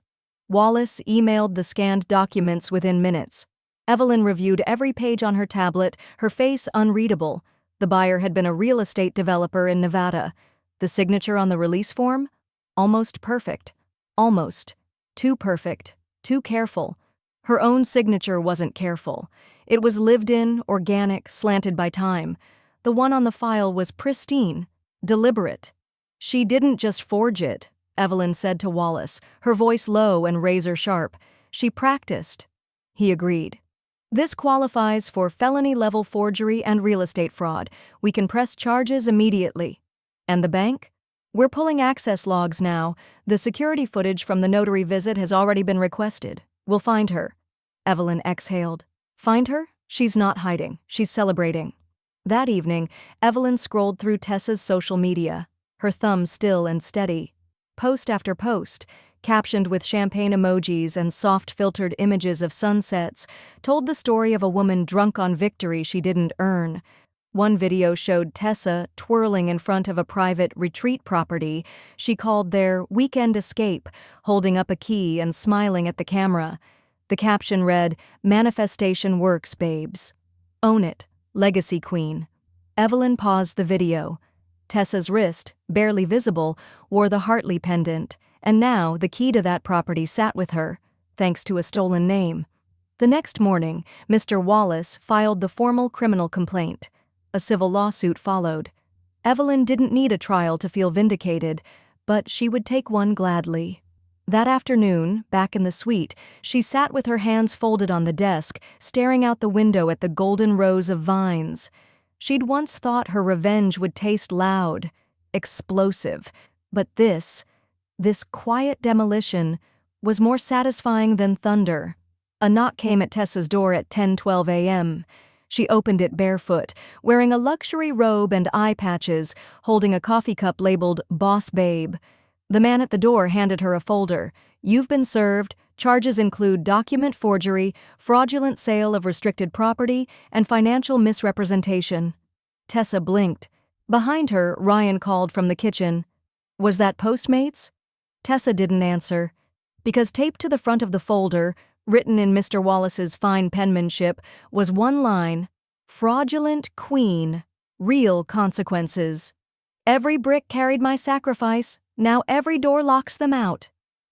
Wallace emailed the scanned documents within minutes. Evelyn reviewed every page on her tablet, her face unreadable. The buyer had been a real estate developer in Nevada. The signature on the release form? Almost perfect. Almost. Too perfect. Too careful. Her own signature wasn't careful. It was lived in, organic, slanted by time. The one on the file was pristine, deliberate. "She didn't just forge it," Evelyn said to Wallace, her voice low and razor-sharp. "She practiced." He agreed. "This qualifies for felony-level forgery and real estate fraud. We can press charges immediately." "And the bank?" "We're pulling access logs now. The security footage from the notary visit has already been requested. We'll find her. Evelyn exhaled. Find her? She's not hiding. She's celebrating. That evening, Evelyn scrolled through Tessa's social media, her thumb still and steady. Post after post, captioned with champagne emojis and soft-filtered images of sunsets, told the story of a woman drunk on victory she didn't earn. One video showed Tessa twirling in front of a private retreat property she called their weekend escape, holding up a key and smiling at the camera. The caption read, "Manifestation works, babes. Own it, Legacy Queen." Evelyn paused the video. Tessa's wrist, barely visible, wore the Hartley pendant, and now the key to that property sat with her, thanks to a stolen name. The next morning, Mr. Wallace filed the formal criminal complaint. A civil lawsuit followed. Evelyn didn't need a trial to feel vindicated, but she would take one gladly. That afternoon, back in the suite, she sat with her hands folded on the desk, staring out the window at the golden rows of vines. She'd once thought her revenge would taste loud, explosive, but this quiet demolition was more satisfying than thunder. A knock came at Tessa's door at 10:12 a.m. She opened it barefoot, wearing a luxury robe and eye patches, holding a coffee cup labeled "Boss Babe." The man at the door handed her a folder. "You've been served. Charges include document forgery, fraudulent sale of restricted property, and financial misrepresentation." Tessa blinked. Behind her, Ryan called from the kitchen. "Was that Postmates?" Tessa didn't answer, because taped to the front of the folder, written in Mr. Wallace's fine penmanship, was one line, "Fraudulent Queen, real consequences. Every brick carried my sacrifice, now every door locks them out."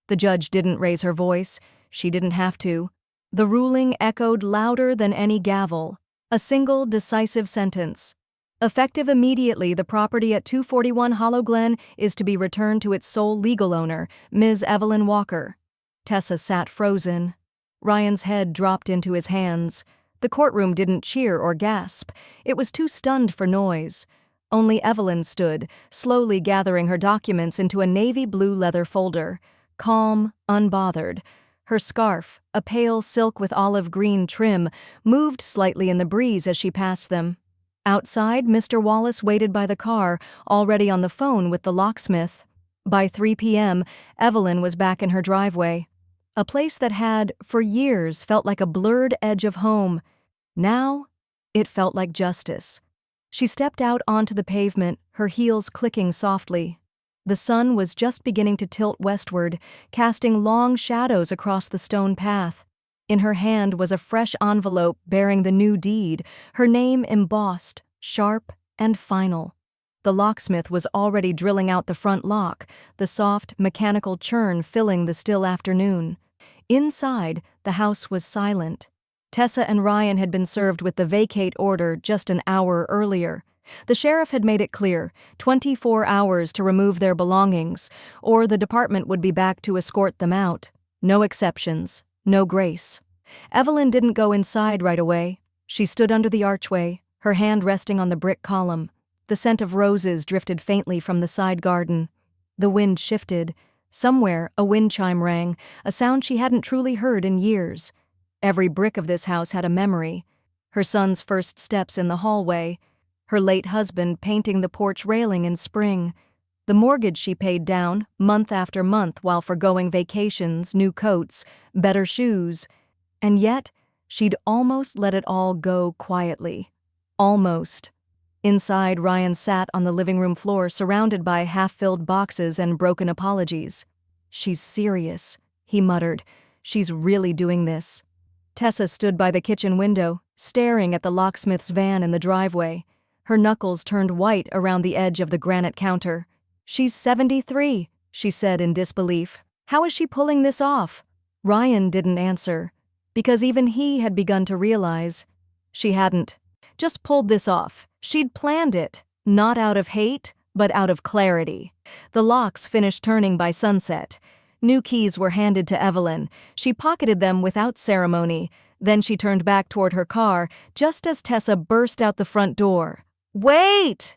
The judge didn't raise her voice. She didn't have to. The ruling echoed louder than any gavel. A single, decisive sentence. Effective immediately, the property at 241 Hollow Glen is to be returned to its sole legal owner, Ms. Evelyn Walker. Tessa sat frozen. Ryan's head dropped into his hands. The courtroom didn't cheer or gasp. It was too stunned for noise. Only Evelyn stood, slowly gathering her documents into a navy blue leather folder. Calm, unbothered. Her scarf, a pale silk with olive green trim, moved slightly in the breeze as she passed them. Outside, Mr. Wallace waited by the car, already on the phone with the locksmith. By 3 p.m., Evelyn was back in her driveway. A place that had, for years, felt like a blurred edge of home. Now, it felt like justice. She stepped out onto the pavement, her heels clicking softly. The sun was just beginning to tilt westward, casting long shadows across the stone path. In her hand was a fresh envelope bearing the new deed, her name embossed, sharp and final. The locksmith was already drilling out the front lock, the soft, mechanical churn filling the still afternoon. Inside, the house was silent. Tessa and Ryan had been served with the vacate order just an hour earlier. The sheriff had made it clear, 24 hours to remove their belongings, or the department would be back to escort them out. No exceptions, no grace. Evelyn didn't go inside right away. She stood under the archway, her hand resting on the brick column. The scent of roses drifted faintly from the side garden. The wind shifted. Somewhere, a wind chime rang, a sound she hadn't truly heard in years. Every brick of this house had a memory. Her son's first steps in the hallway, her late husband painting the porch railing in spring, the mortgage she paid down, month after month while forgoing vacations, new coats, better shoes. And yet, she'd almost let it all go quietly. Almost. Inside, Ryan sat on the living room floor surrounded by half-filled boxes and broken apologies. "She's serious," he muttered. "She's really doing this." Tessa stood by the kitchen window, staring at the locksmith's van in the driveway. Her knuckles turned white around the edge of the granite counter. "She's 73, she said in disbelief. "How is she pulling this off?" Ryan didn't answer, because even he had begun to realize she hadn't just pulled this off. She'd planned it, not out of hate, but out of clarity. The locks finished turning by sunset. New keys were handed to Evelyn. She pocketed them without ceremony. Then she turned back toward her car, just as Tessa burst out the front door. "Wait!"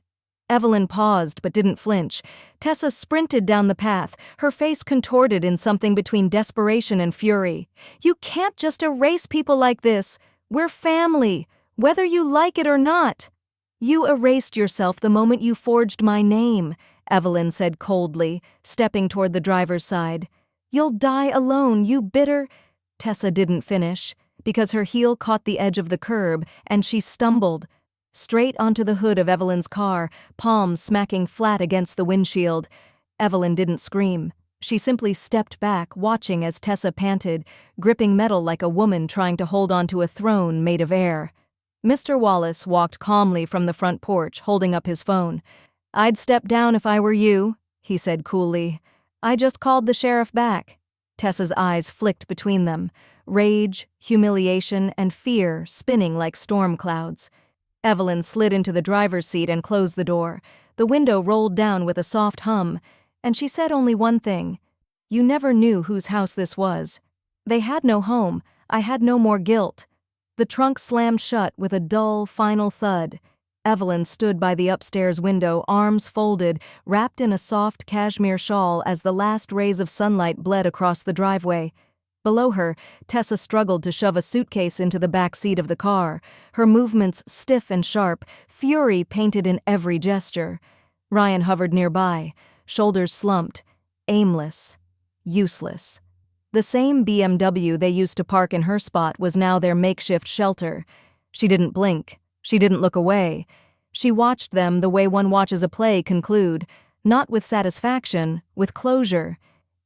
Evelyn paused but didn't flinch. Tessa sprinted down the path, her face contorted in something between desperation and fury. "You can't just erase people like this. We're family, whether you like it or not." "You erased yourself the moment you forged my name," Evelyn said coldly, stepping toward the driver's side. "You'll die alone, you bitter—" Tessa didn't finish, because her heel caught the edge of the curb and she stumbled straight onto the hood of Evelyn's car, palms smacking flat against the windshield. Evelyn didn't scream. She simply stepped back, watching as Tessa panted, gripping metal like a woman trying to hold onto a throne made of air. Mr. Wallace walked calmly from the front porch, holding up his phone. "I'd step down if I were you," he said coolly. "I just called the sheriff back." Tessa's eyes flicked between them, rage, humiliation, and fear spinning like storm clouds. Evelyn slid into the driver's seat and closed the door. The window rolled down with a soft hum, and she said only one thing. "You never knew whose house this was. They had no home. I had no more guilt." The trunk slammed shut with a dull, final thud. Evelyn stood by the upstairs window, arms folded, wrapped in a soft cashmere shawl as the last rays of sunlight bled across the driveway. Below her, Tessa struggled to shove a suitcase into the back seat of the car, her movements stiff and sharp, fury painted in every gesture. Ryan hovered nearby, shoulders slumped, aimless, useless. The same BMW they used to park in her spot was now their makeshift shelter. She didn't blink. She didn't look away. She watched them the way one watches a play conclude, not with satisfaction, with closure.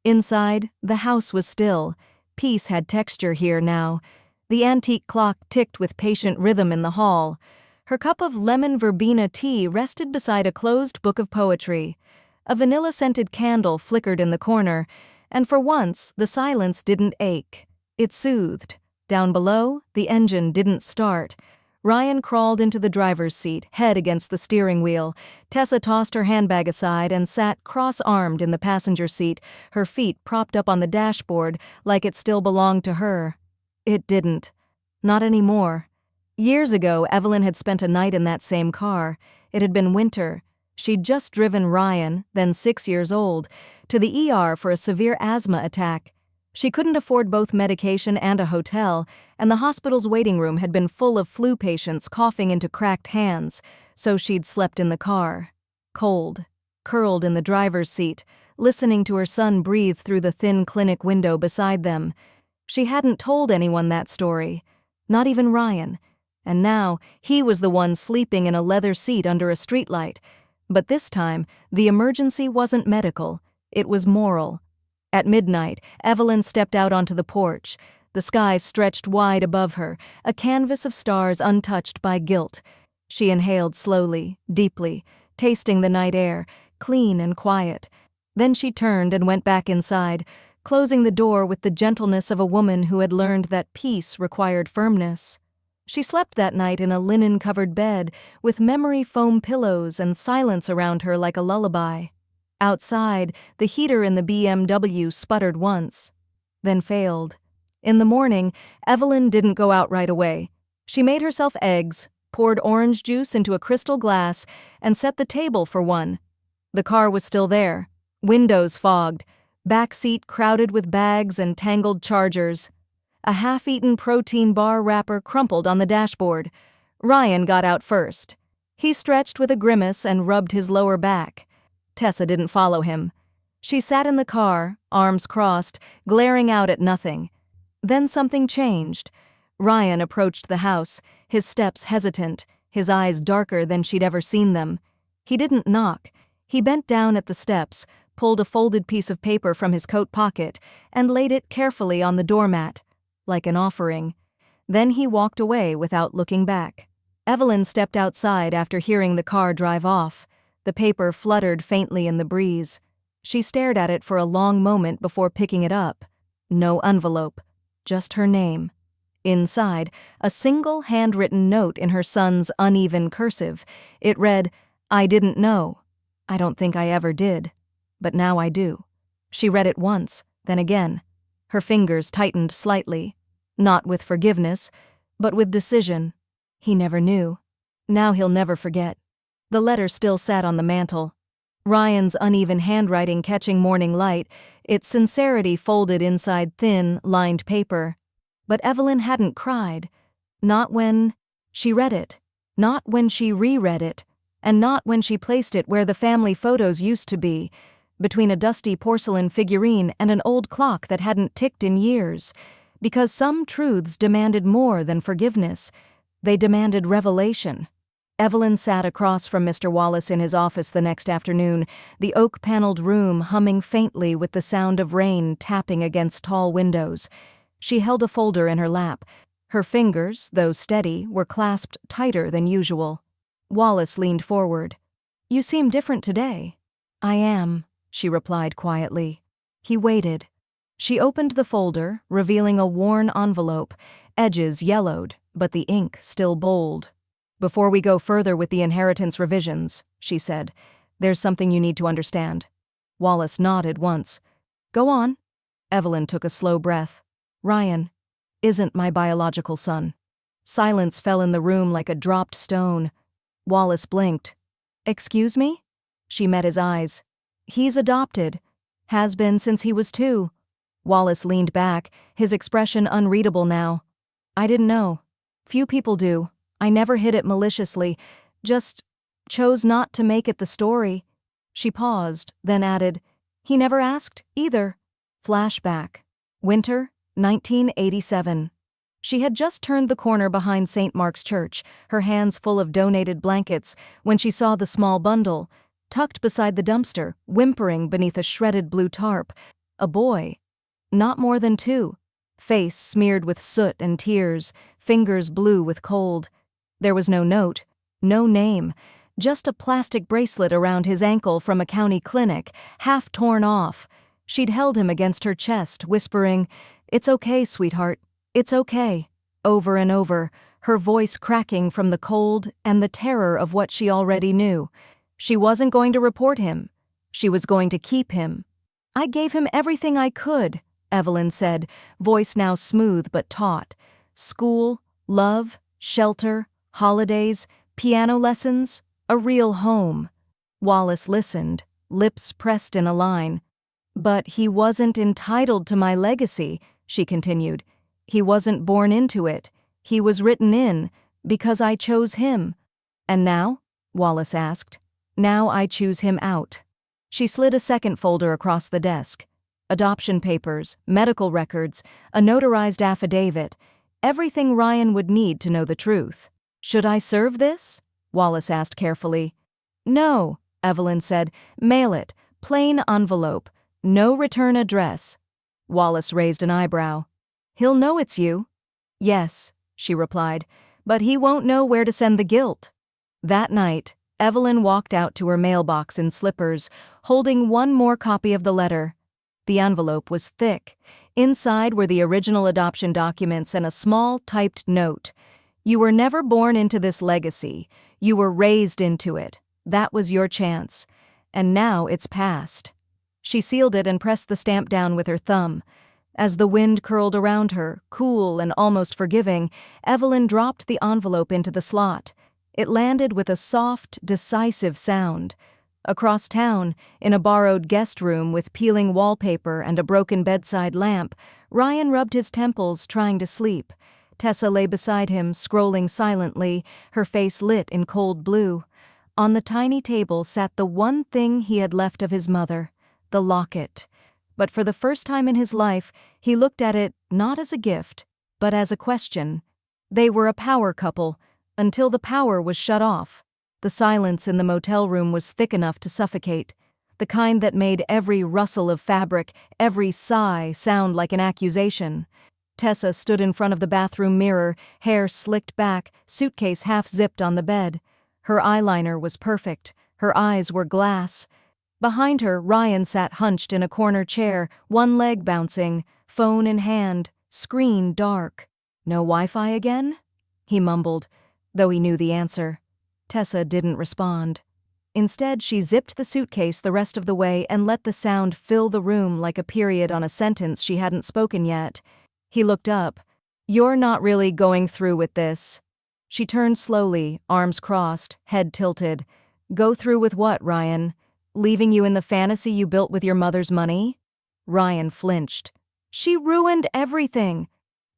Inside, the house was still. Peace had texture here now. The antique clock ticked with patient rhythm in the hall. Her cup of lemon verbena tea rested beside a closed book of poetry. A vanilla-scented candle flickered in the corner, and for once, the silence didn't ache. It soothed. Down below, the engine didn't start. Ryan crawled into the driver's seat, head against the steering wheel. Tessa tossed her handbag aside and sat cross-armed in the passenger seat, her feet propped up on the dashboard like it still belonged to her. It didn't. Not anymore. Years ago, Evelyn had spent a night in that same car. It had been winter. She'd just driven Ryan, then 6 years old, to the ER for a severe asthma attack. She couldn't afford both medication and a hotel, and the hospital's waiting room had been full of flu patients coughing into cracked hands, so she'd slept in the car. Cold, curled in the driver's seat, listening to her son breathe through the thin clinic window beside them. She hadn't told anyone that story, not even Ryan, and now he was the one sleeping in a leather seat under a streetlight. But this time, the emergency wasn't medical, it was moral. At midnight, Evelyn stepped out onto the porch. The sky stretched wide above her, a canvas of stars untouched by guilt. She inhaled slowly, deeply, tasting the night air, clean and quiet. Then she turned and went back inside, closing the door with the gentleness of a woman who had learned that peace required firmness. She slept that night in a linen-covered bed, with memory foam pillows and silence around her like a lullaby. Outside, the heater in the BMW sputtered once, then failed. In the morning, Evelyn didn't go out right away. She made herself eggs, poured orange juice into a crystal glass, and set the table for one. The car was still there, windows fogged, back seat crowded with bags and tangled chargers. A half-eaten protein bar wrapper crumpled on the dashboard. Ryan got out first. He stretched with a grimace and rubbed his lower back. Tessa didn't follow him. She sat in the car, arms crossed, glaring out at nothing. Then something changed. Ryan approached the house, his steps hesitant, his eyes darker than she'd ever seen them. He didn't knock. He bent down at the steps, pulled a folded piece of paper from his coat pocket, and laid it carefully on the doormat, like an offering. Then he walked away without looking back. Evelyn stepped outside after hearing the car drive off. The paper fluttered faintly in the breeze. She stared at it for a long moment before picking it up. No envelope, just her name. Inside, a single handwritten note in her son's uneven cursive. It read, "I didn't know. I don't think I ever did. But now I do." She read it once, then again. Her fingers tightened slightly. Not with forgiveness, but with decision. He never knew. Now he'll never forget. The letter still sat on the mantel, Ryan's uneven handwriting catching morning light, its sincerity folded inside thin, lined paper. But Evelyn hadn't cried. Not when she read it. Not when she reread it. And not when she placed it where the family photos used to be, between a dusty porcelain figurine and an old clock that hadn't ticked in years. Because some truths demanded more than forgiveness. They demanded revelation. Evelyn sat across from Mr. Wallace in his office the next afternoon, the oak-paneled room humming faintly with the sound of rain tapping against tall windows. She held a folder in her lap. Her fingers, though steady, were clasped tighter than usual. Wallace leaned forward. "You seem different today." "I am," she replied quietly. He waited. She opened the folder, revealing a worn envelope, edges yellowed, but the ink still bold. "Before we go further with the inheritance revisions," she said, "there's something you need to understand." Wallace nodded once. "Go on." Evelyn took a slow breath. "Ryan isn't my biological son." Silence fell in the room like a dropped stone. Wallace blinked. "Excuse me?" She met his eyes. "He's adopted. Has been since he was 2. Wallace leaned back, his expression unreadable now. "I didn't know. Few people do. I never hid it maliciously, just chose not to make it the story." She paused, then added, "He never asked, either." Flashback. Winter, 1987. She had just turned the corner behind St. Mark's Church, her hands full of donated blankets, when she saw the small bundle, tucked beside the dumpster, whimpering beneath a shredded blue tarp. A boy. Not more than 2. Face smeared with soot and tears, fingers blue with cold. There was no note, no name, just a plastic bracelet around his ankle from a county clinic, half torn off. She'd held him against her chest, whispering, "It's okay, sweetheart, it's okay," over and over, her voice cracking from the cold and the terror of what she already knew. She wasn't going to report him. She was going to keep him. "I gave him everything I could," Evelyn said, voice now smooth but taut. "School, love, shelter, holidays, piano lessons, a real home." Wallace listened, lips pressed in a line. "But he wasn't entitled to my legacy," she continued. "He wasn't born into it. He was written in, because I chose him." "And now?" Wallace asked. "Now I choose him out." She slid a second folder across the desk. Adoption papers, medical records, a notarized affidavit, everything Ryan would need to know the truth. "Should I serve this?" Wallace asked carefully. "No," Evelyn said. "Mail it, plain envelope, no return address." Wallace raised an eyebrow. "He'll know it's you." "Yes," she replied, "but he won't know where to send the guilt." That night, Evelyn walked out to her mailbox in slippers, holding one more copy of the letter. The envelope was thick. Inside were the original adoption documents and a small, typed note. "You were never born into this legacy. You were raised into it. That was your chance. And now it's past." She sealed it and pressed the stamp down with her thumb. As the wind curled around her, cool and almost forgiving, Evelyn dropped the envelope into the slot. It landed with a soft, decisive sound. Across town, in a borrowed guest room with peeling wallpaper and a broken bedside lamp, Ryan rubbed his temples, trying to sleep. Tessa lay beside him, scrolling silently, her face lit in cold blue. On the tiny table sat the one thing he had left of his mother, the locket. But for the first time in his life, he looked at it not as a gift, but as a question. They were a power couple, until the power was shut off. The silence in the motel room was thick enough to suffocate, the kind that made every rustle of fabric, every sigh sound like an accusation. Tessa stood in front of the bathroom mirror, hair slicked back, suitcase half-zipped on the bed. Her eyeliner was perfect, her eyes were glass. Behind her, Ryan sat hunched in a corner chair, one leg bouncing, phone in hand, screen dark. "No Wi-Fi again?" he mumbled, though he knew the answer. Tessa didn't respond. Instead, she zipped the suitcase the rest of the way and let the sound fill the room like a period on a sentence she hadn't spoken yet. He looked up. "You're not really going through with this." She turned slowly, arms crossed, head tilted. Go through with what, Ryan? Leaving you in the fantasy you built with your mother's money? Ryan flinched. She ruined everything.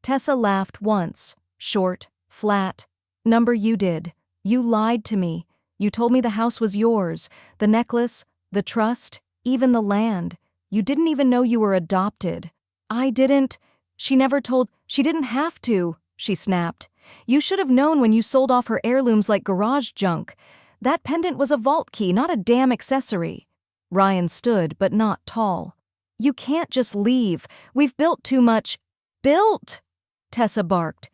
Tessa laughed once, short, flat. Number you did. You lied to me. You told me the house was yours, the necklace, the trust, even the land. You didn't even know you were adopted. I didn't. She didn't have to, she snapped. You should have known when you sold off her heirlooms like garage junk. That pendant was a vault key, not a damn accessory. Ryan stood, but not tall. You can't just leave. We've built too much. Built? Tessa barked.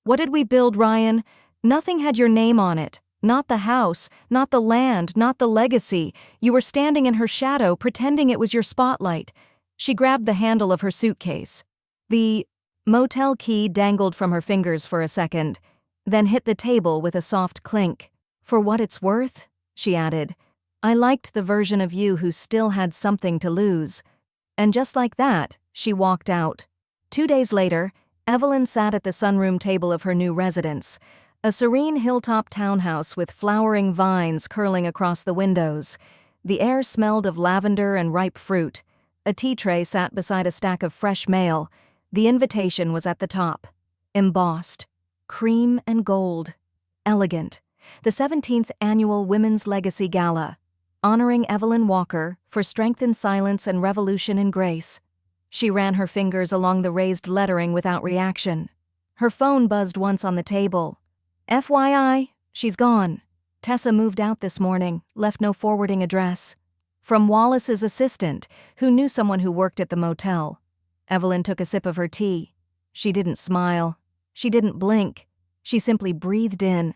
What did we build, Ryan? Nothing had your name on it. Not the house, not the land, not the legacy. You were standing in her shadow, pretending it was your spotlight. She grabbed the handle of her suitcase. The motel key dangled from her fingers for a second, then hit the table with a soft clink. For what it's worth, she added, I liked the version of you who still had something to lose. And just like that, she walked out. 2 days later, Evelyn sat at the sunroom table of her new residence, a serene hilltop townhouse with flowering vines curling across the windows. The air smelled of lavender and ripe fruit. A tea tray sat beside a stack of fresh mail. The invitation was at the top. Embossed. Cream and gold. Elegant. The 17th Annual Women's Legacy Gala, honoring Evelyn Walker for strength in silence and revolution in grace. She ran her fingers along the raised lettering without reaction. Her phone buzzed once on the table. FYI, she's gone. Tessa moved out this morning, left no forwarding address. From Wallace's assistant, who knew someone who worked at the motel. Evelyn took a sip of her tea. She didn't smile. She didn't blink. She simply breathed in.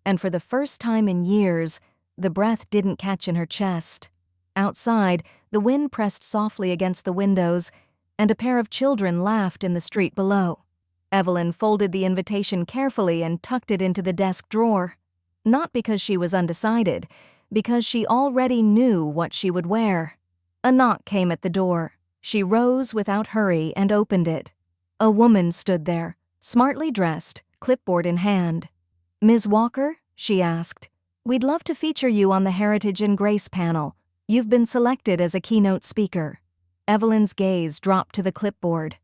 And for the first time in years, the breath didn't catch in her chest. Outside, the wind pressed softly against the windows, and a pair of children laughed in the street below. Evelyn folded the invitation carefully and tucked it into the desk drawer. Not because she was undecided, because she already knew what she would wear. A knock came at the door. She rose without hurry and opened it. A woman stood there, smartly dressed, clipboard in hand. Ms. Walker, she asked, we'd love to feature you on the Heritage and Grace panel. You've been selected as a keynote speaker. Evelyn's gaze dropped to the clipboard,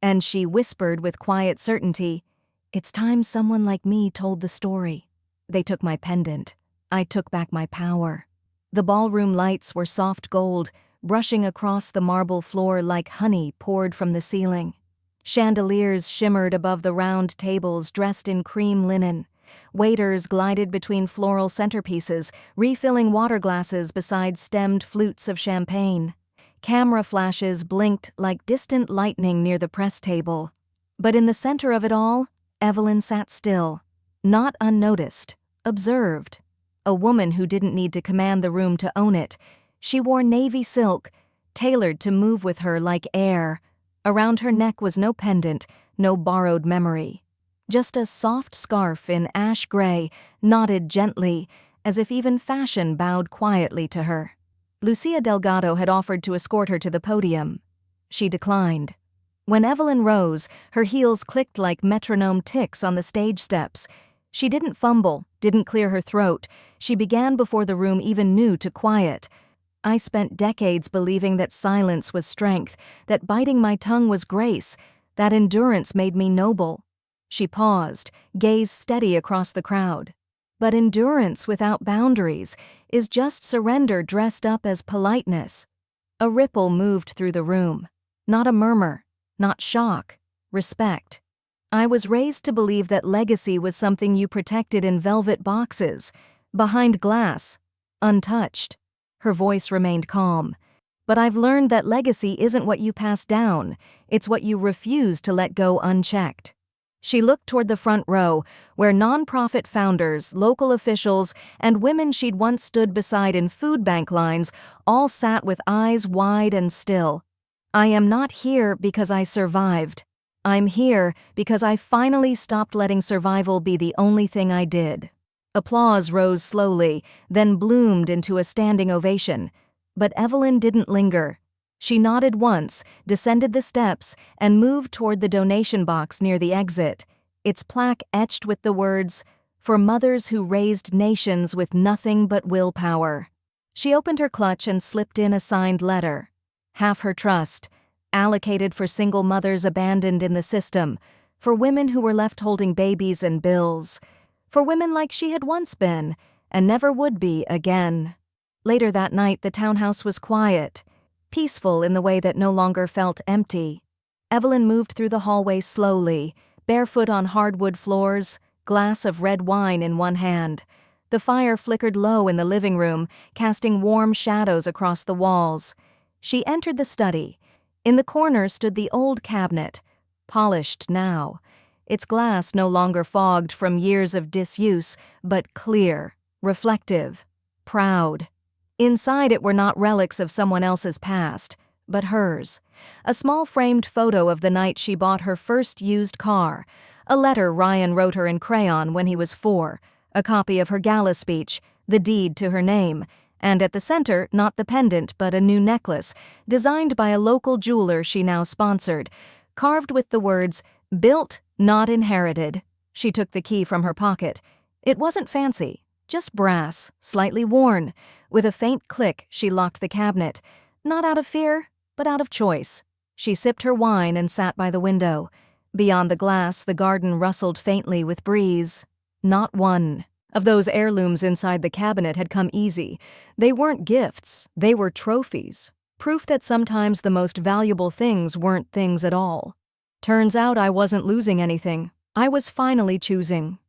and she whispered with quiet certainty, it's time someone like me told the story. They took my pendant. I took back my power. The ballroom lights were soft gold, brushing across the marble floor like honey poured from the ceiling. Chandeliers shimmered above the round tables dressed in cream linen. Waiters glided between floral centerpieces, refilling water glasses beside stemmed flutes of champagne. Camera flashes blinked like distant lightning near the press table. But in the center of it all, Evelyn sat still, not unnoticed, observed. A woman who didn't need to command the room to own it. She wore navy silk, tailored to move with her like air. Around her neck was no pendant, no borrowed memory. Just a soft scarf in ash gray, knotted gently, as if even fashion bowed quietly to her. Lucia Delgado had offered to escort her to the podium. She declined. When Evelyn rose, her heels clicked like metronome ticks on the stage steps. She didn't fumble, didn't clear her throat. She began before the room even knew to quiet. I spent decades believing that silence was strength, that biting my tongue was grace, that endurance made me noble. She paused, gaze steady across the crowd. But endurance without boundaries is just surrender dressed up as politeness. A ripple moved through the room. Not a murmur, not shock, respect. I was raised to believe that legacy was something you protected in velvet boxes, behind glass, untouched. Her voice remained calm. But I've learned that legacy isn't what you pass down, it's what you refuse to let go unchecked. She looked toward the front row, where nonprofit founders, local officials, and women she'd once stood beside in food bank lines all sat with eyes wide and still. I am not here because I survived. I'm here because I finally stopped letting survival be the only thing I did. Applause rose slowly, then bloomed into a standing ovation. But Evelyn didn't linger. She nodded once, descended the steps, and moved toward the donation box near the exit, its plaque etched with the words, for mothers who raised nations with nothing but willpower. She opened her clutch and slipped in a signed letter. Half her trust, allocated for single mothers abandoned in the system, for women who were left holding babies and bills, for women like she had once been, and never would be again. Later that night, the townhouse was quiet, peaceful in the way that no longer felt empty. Evelyn moved through the hallway slowly, barefoot on hardwood floors, glass of red wine in one hand. The fire flickered low in the living room, casting warm shadows across the walls. She entered the study. In the corner stood the old cabinet, polished now, its glass no longer fogged from years of disuse, but clear, reflective, proud. Inside it were not relics of someone else's past, but hers. A small framed photo of the night she bought her first used car, a letter Ryan wrote her in crayon when he was 4, a copy of her gala speech, the deed to her name, and at the center, not the pendant but a new necklace, designed by a local jeweler she now sponsored, carved with the words, "Built, not inherited." She took the key from her pocket. It wasn't fancy, just brass, slightly worn. With a faint click, she locked the cabinet, not out of fear, but out of choice. She sipped her wine and sat by the window. Beyond the glass, the garden rustled faintly with breeze. Not one of those heirlooms inside the cabinet had come easy. They weren't gifts, they were trophies. Proof that sometimes the most valuable things weren't things at all. Turns out I wasn't losing anything. I was finally choosing.